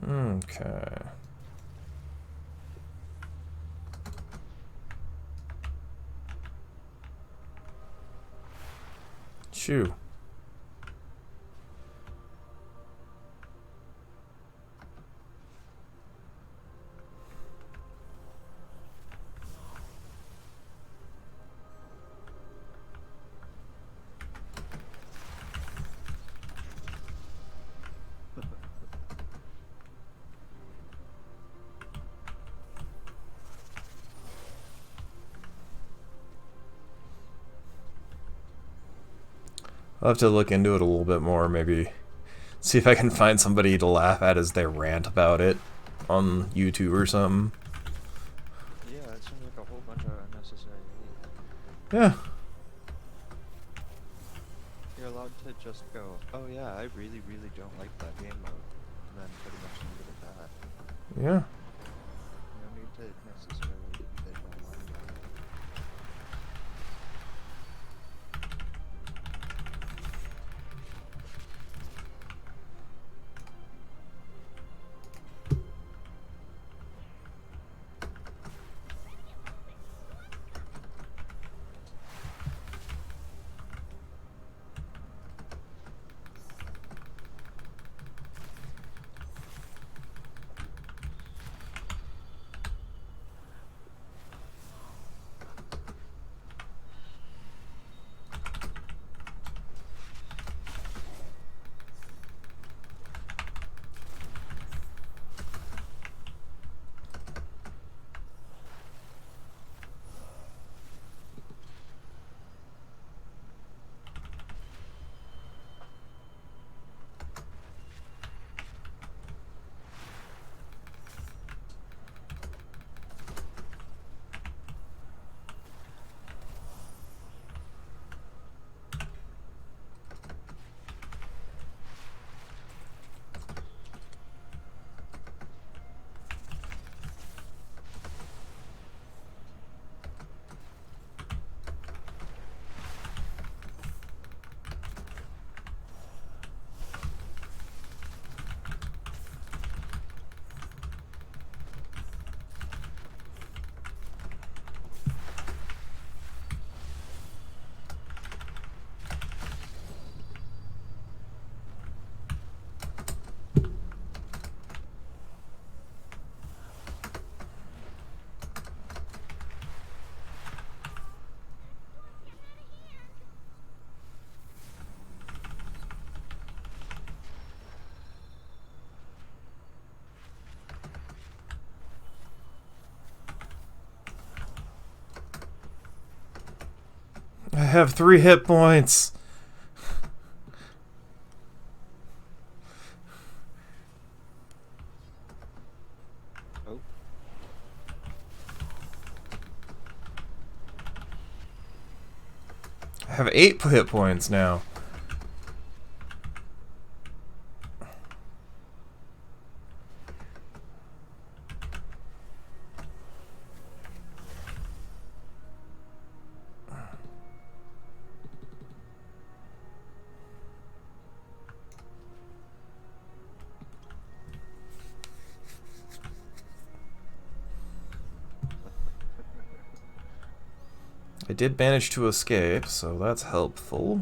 Okay. Shoo. I'll have to look into it a little bit more, maybe see if I can find somebody to laugh at as they rant about it on YouTube or something.
Yeah, it seems like a whole bunch of unnecessary hate.
Yeah.
You're allowed to just go, oh yeah, I really, really don't like that game mode, and then pretty much leave it at that.
Yeah.
You don't need to necessarily bitch online about it.
I have 3 hit points.
Oh.
I have 8 hit points now. I did manage to escape, so that's helpful.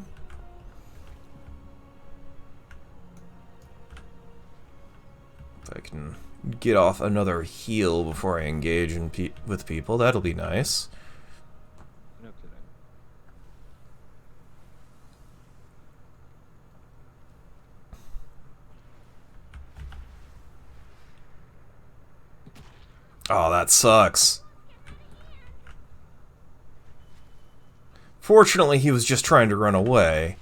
If I can get off another heal before I engage with people, that'll be nice.
No kidding.
Oh, that sucks. Fortunately, he was just trying to run away.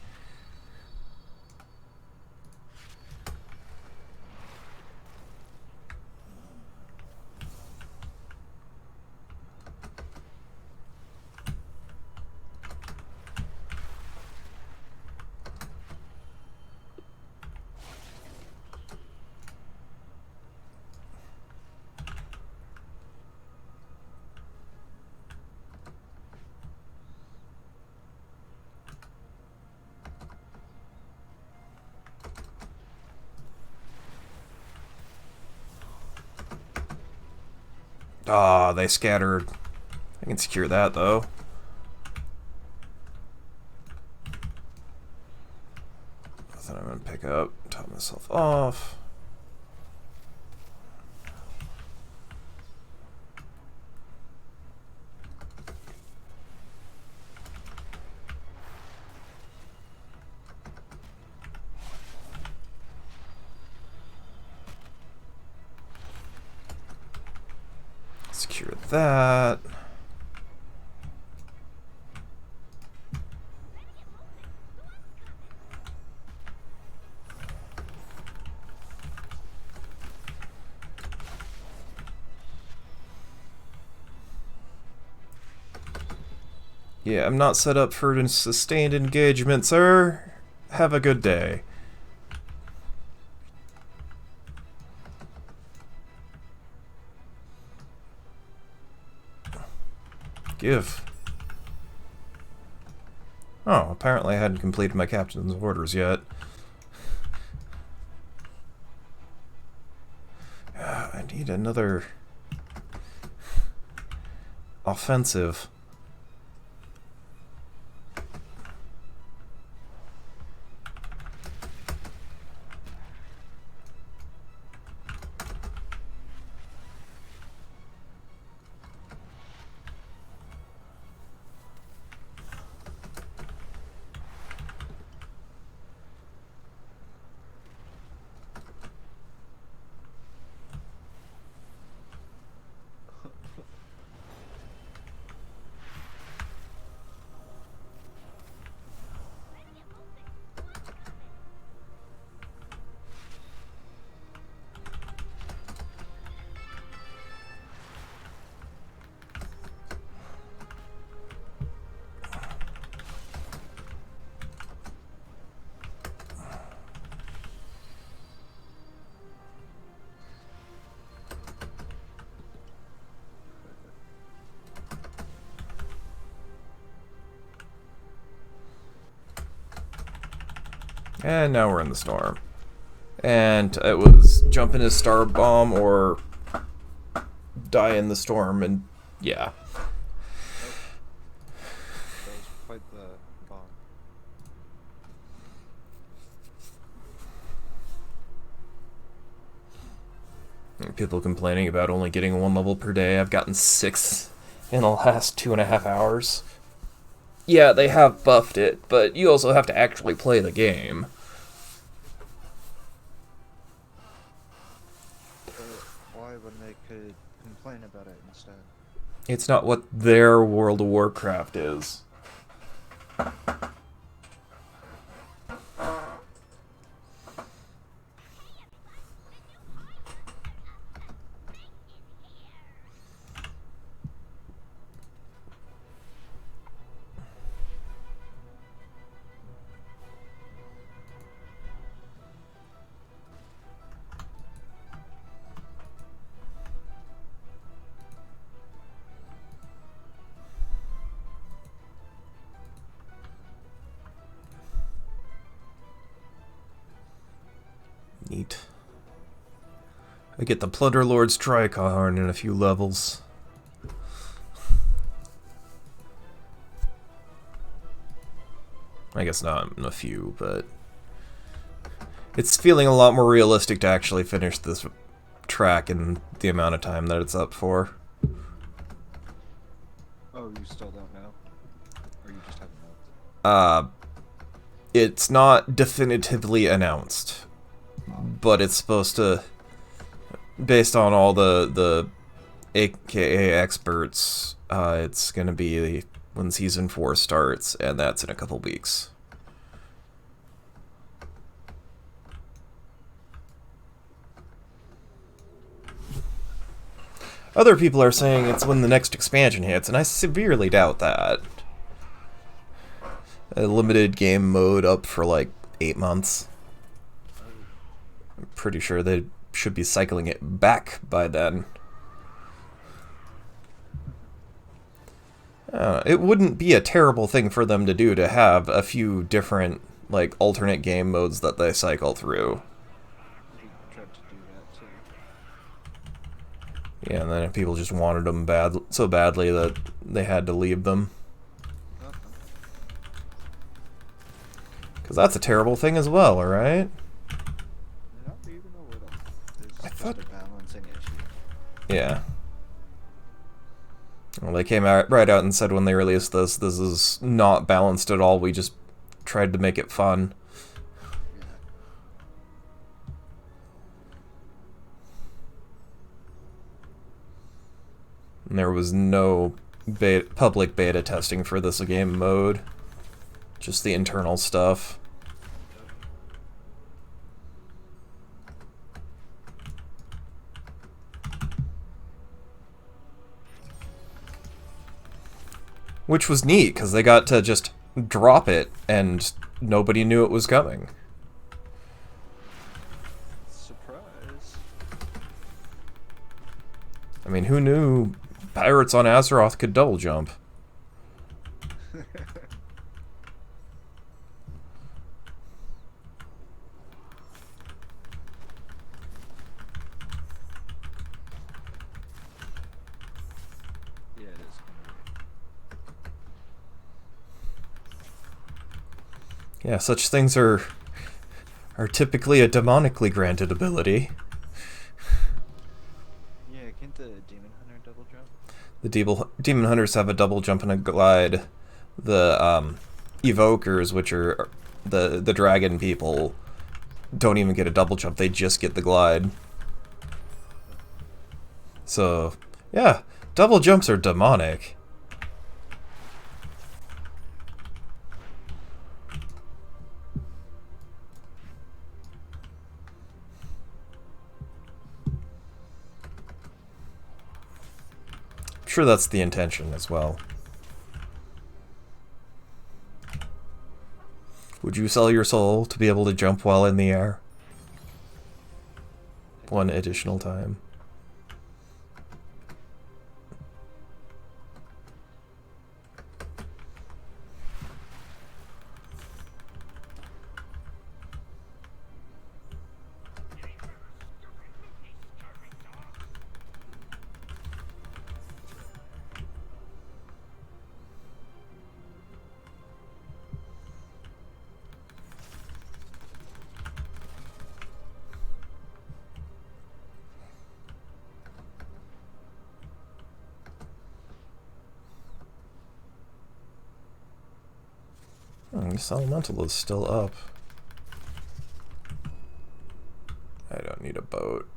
Ah, they scattered. I can secure that, though. Then I'm gonna pick up, top myself off. Secure that. Yeah, I'm not set up for a sustained engagement, sir. Have a good day. Give. Oh, apparently I hadn't completed my captain's orders yet. I need another offensive. And now we're in the storm. And it was jump in a star bomb or die in the storm, and yeah.
That was quite the bomb.
People complaining about only getting 1 level per day. I've gotten 6 in the last 2.5 hours. Yeah, they have buffed it, but you also have to actually play the game.
Why when they could complain about it instead?
It's not what their World of Warcraft is. Neat. I get the Plunderlord's Tricorn in a few levels. I guess not in a few, but it's feeling a lot more realistic to actually finish this track in the amount of time that it's up for.
Oh, you still don't know? Or you just haven't known?
It's not definitively announced, but it's supposed to, based on all the AKA experts, it's going to be when Season 4 starts, and that's in a couple weeks. Other people are saying it's when the next expansion hits, and I severely doubt that. A limited game mode up for like 8 months. I'm pretty sure they should be cycling it back by then. It wouldn't be a terrible thing for them to do to have a few different, like, alternate game modes that they cycle through.
They tried to do that too.
Yeah, and then if people just wanted them so badly that they had to leave them. Because that's a terrible thing as well, alright?
Not even a little. It's
I
just
thought...
a balancing issue.
Yeah. Well, they came out right out and said when they released this is not balanced at all, we just tried to make it fun.
Yeah.
And there was no public beta testing for this game mode. Just the internal stuff. Which was neat, because they got to just drop it, and nobody knew it was coming.
Surprise.
I mean, who knew pirates on Azeroth could double jump?
Yeah, it is.
Yeah, such things are typically a demonically granted ability.
Yeah, can't the Demon Hunter double jump?
The Demon Hunters have a double jump and a glide. The Evokers, which are the dragon people, don't even get a double jump, they just get the glide. So, yeah, double jumps are demonic. I'm sure that's the intention as well. Would you sell your soul to be able to jump while in the air? One additional time. This elemental is still up. I don't need a boat.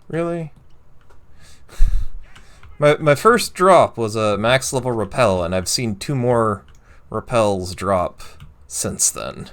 Really? My first drop was a max level repel, and I've seen 2 more repels drop since then.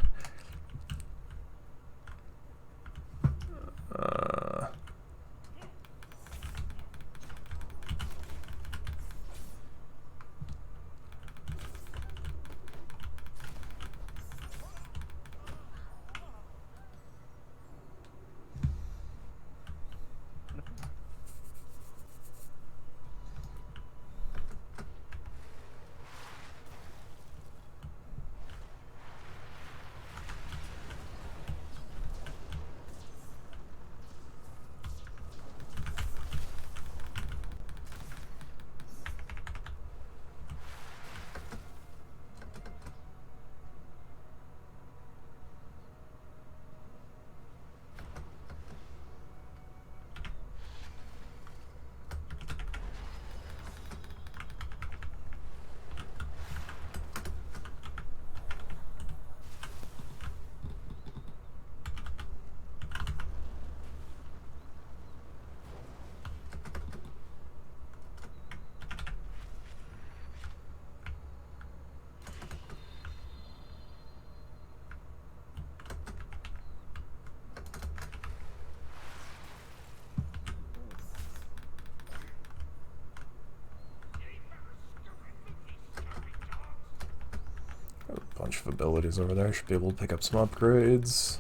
Bunch of abilities over there. Should be able to pick up some upgrades.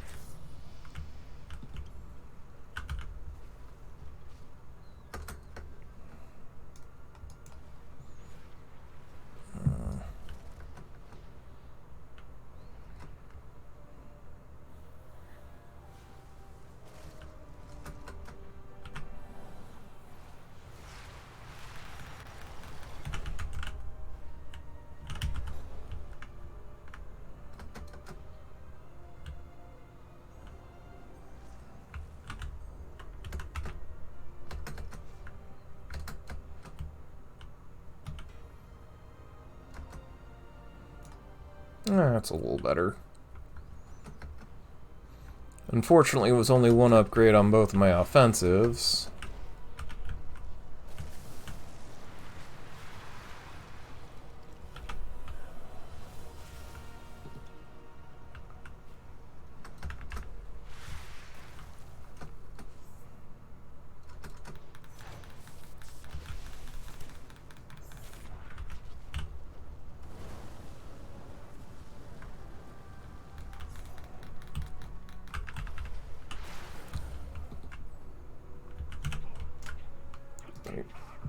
That's a little better. Unfortunately, it was only 1 upgrade on both of my offensives.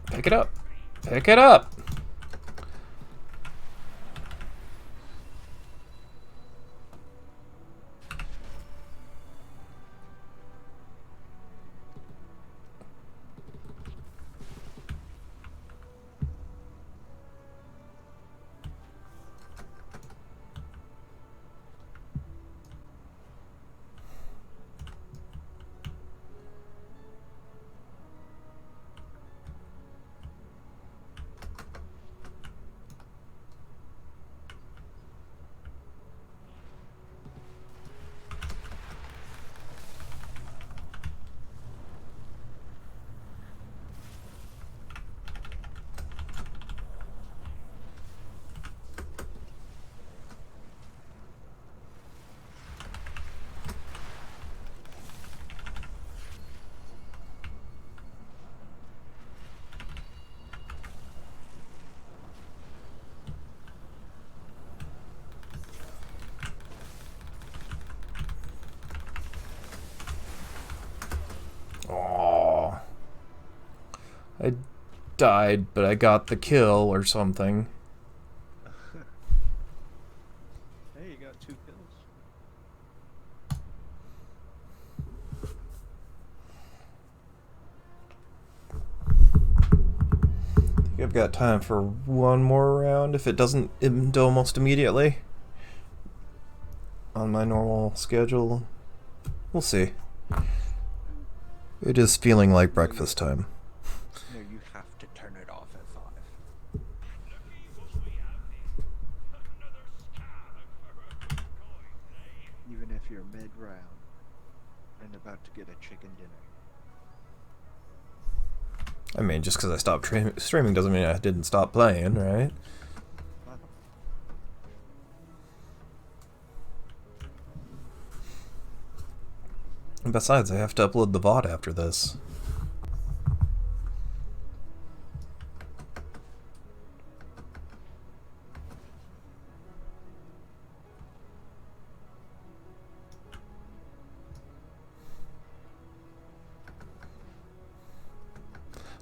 Pick it up! Pick it up! Aww. I died, but I got the kill or something.
Hey, you got 2 kills.
I think I've got time for 1 more round if it doesn't end almost immediately. On my normal schedule. We'll see. It is feeling like breakfast time.
No, you have to turn it off at 5. Even if you're mid-round and about to get a chicken dinner.
I mean, just because I stopped streaming doesn't mean I didn't stop playing, right? And besides, I have to upload the VOD after this.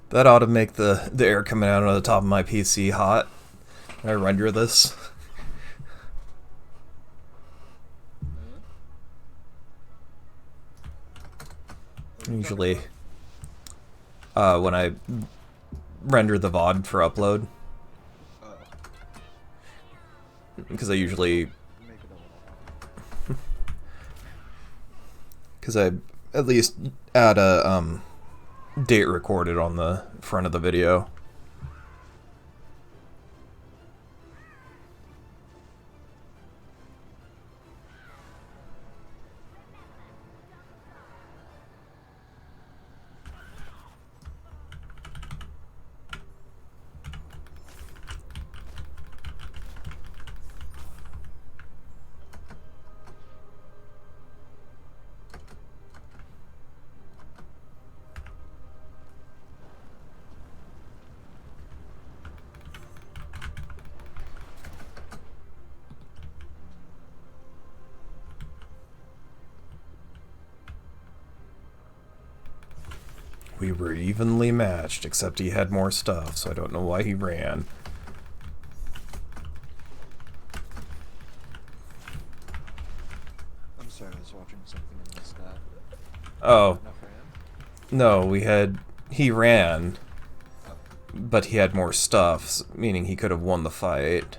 That ought to make the air coming out of the top of my PC hot. I render this. Usually, when I render the VOD for upload, because I usually, because I at least add a date recorded on the front of the video. We were evenly matched, except he had more stuff, so I don't know why he ran.
I'm sorry, I was watching something and missed that.
Oh. No, he ran, but he had more stuff, meaning he could have won the fight.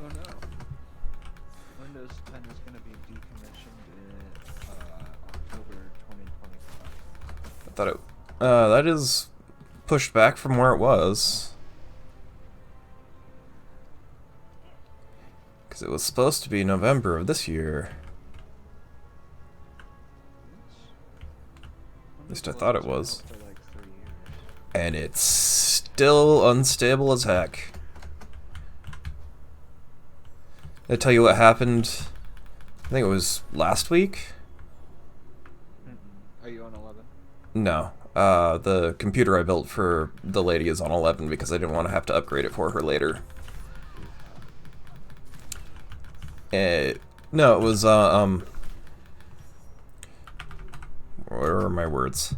Oh no. Windows 10 is going to be decommissioned in October 2025.
I thought it, that is pushed back from where it was. Because it was supposed to be November of this year. At least I thought it was. And it's still unstable as heck. Did I tell you what happened? I think it was last week?
Are you on 11?
No. The computer I built for the lady is on 11 because I didn't want to have to upgrade it for her later. No, it was, where are my words?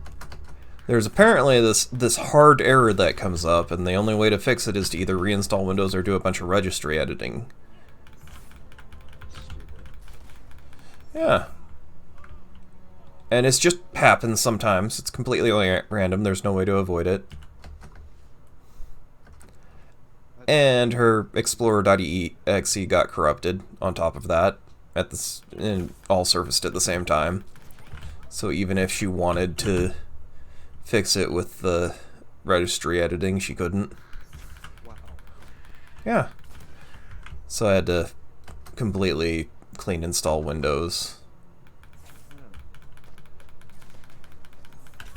There's apparently this hard error that comes up, and the only way to fix it is to either reinstall Windows or do a bunch of registry editing. Yeah. And it's just happens sometimes. It's completely random. There's no way to avoid it. And her Explorer.exe got corrupted on top of that, and all surfaced at the same time. So even if she wanted to fix it with the registry editing, she couldn't.
Wow.
Yeah. So I had to completely clean install Windows.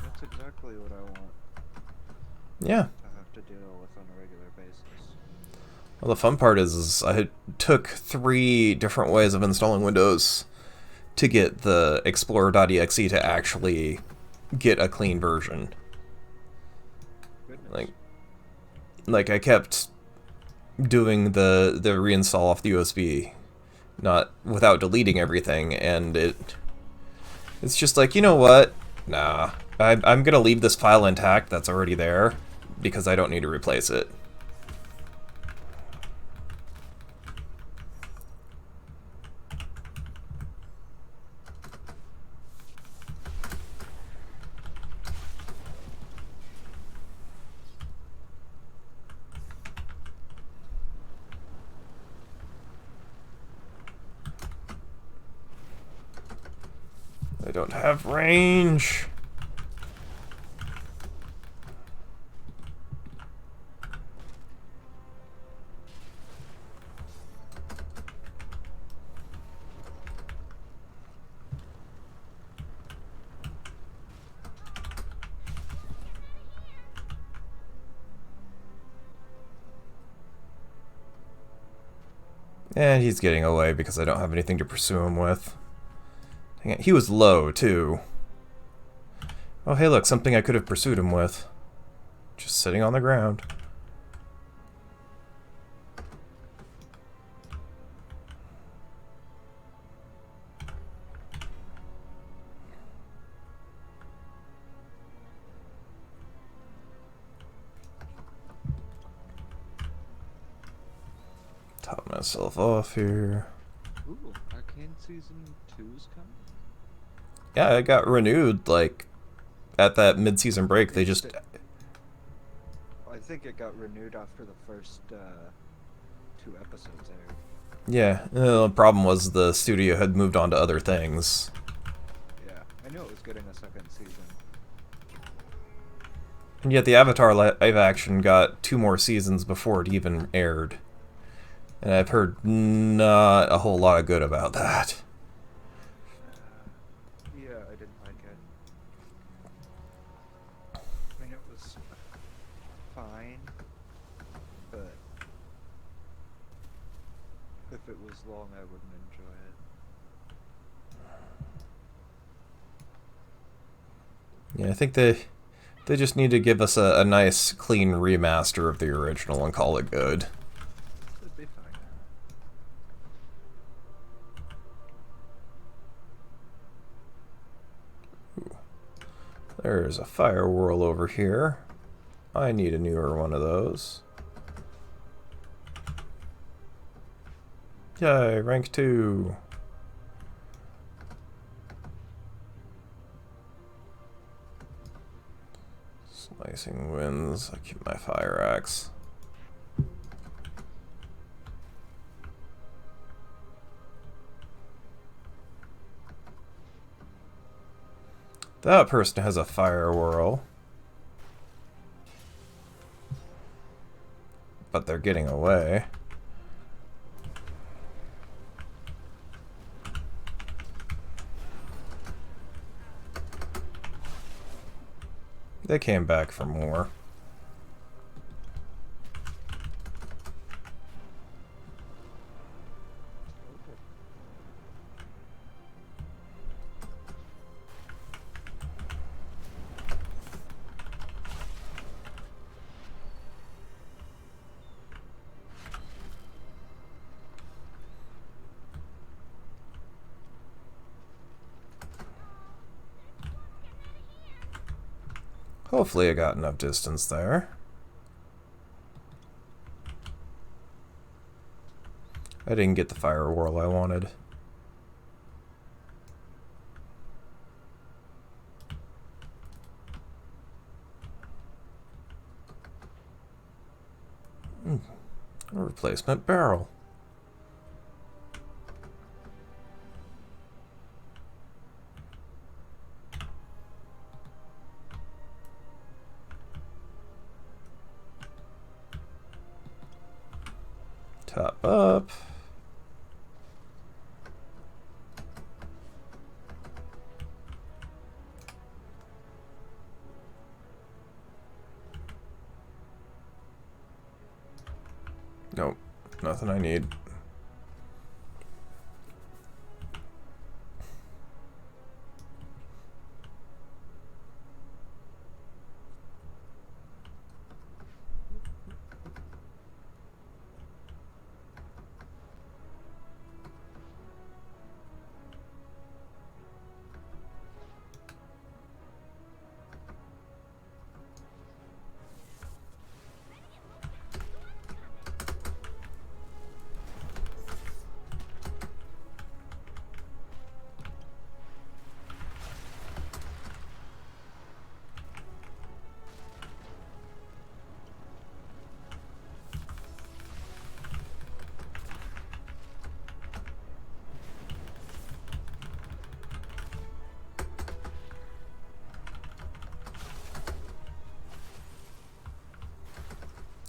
That's exactly what I want.
Yeah.
To have to deal with on a regular basis.
Well, the fun part is I took 3 different ways of installing Windows to get the Explorer.exe to actually get a clean version.
Goodness.
Like I kept doing the reinstall off the USB, not without deleting everything, and it's just like, you know what? Nah, I'm gonna leave this file intact that's already there because I don't need to replace it. I don't have range. And he's getting away because I don't have anything to pursue him with. Dang it, he was low, too. Oh, hey, look, something I could have pursued him with. Just sitting on the ground. Top myself off here.
Ooh, Arcane Season 2's coming?
Yeah, it got renewed, like, at that mid-season break. They just...
I think it got renewed after the first 2 episodes aired.
Yeah, the problem was the studio had moved on to other things.
Yeah, I knew it was getting a second season.
And yet the Avatar live action got 2 more seasons before it even aired. And I've heard not a whole lot of good about that.
Yeah, I didn't like it. I mean, it was fine, but if it was long, I wouldn't enjoy it.
Yeah, I think they just need to give us a nice, clean remaster of the original and call it good.
It'd be fine.
There's a fire whirl over here. I need a newer one of those. Yay, rank 2. Slicing winds. I keep my fire axe. That person has a fire whirl. But they're getting away. They came back for more. Hopefully I got enough distance there. I didn't get the fire whirl I wanted. A replacement barrel. Top up. Nope, nothing I need.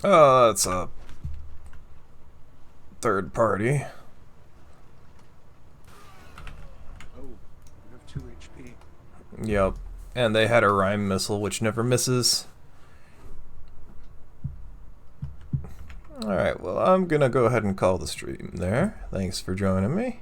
Oh, that's a third party.
Oh, you have 2 HP.
Yep. And they had a rhyme missile, which never misses. Alright, well, I'm gonna go ahead and call the stream there. Thanks for joining me.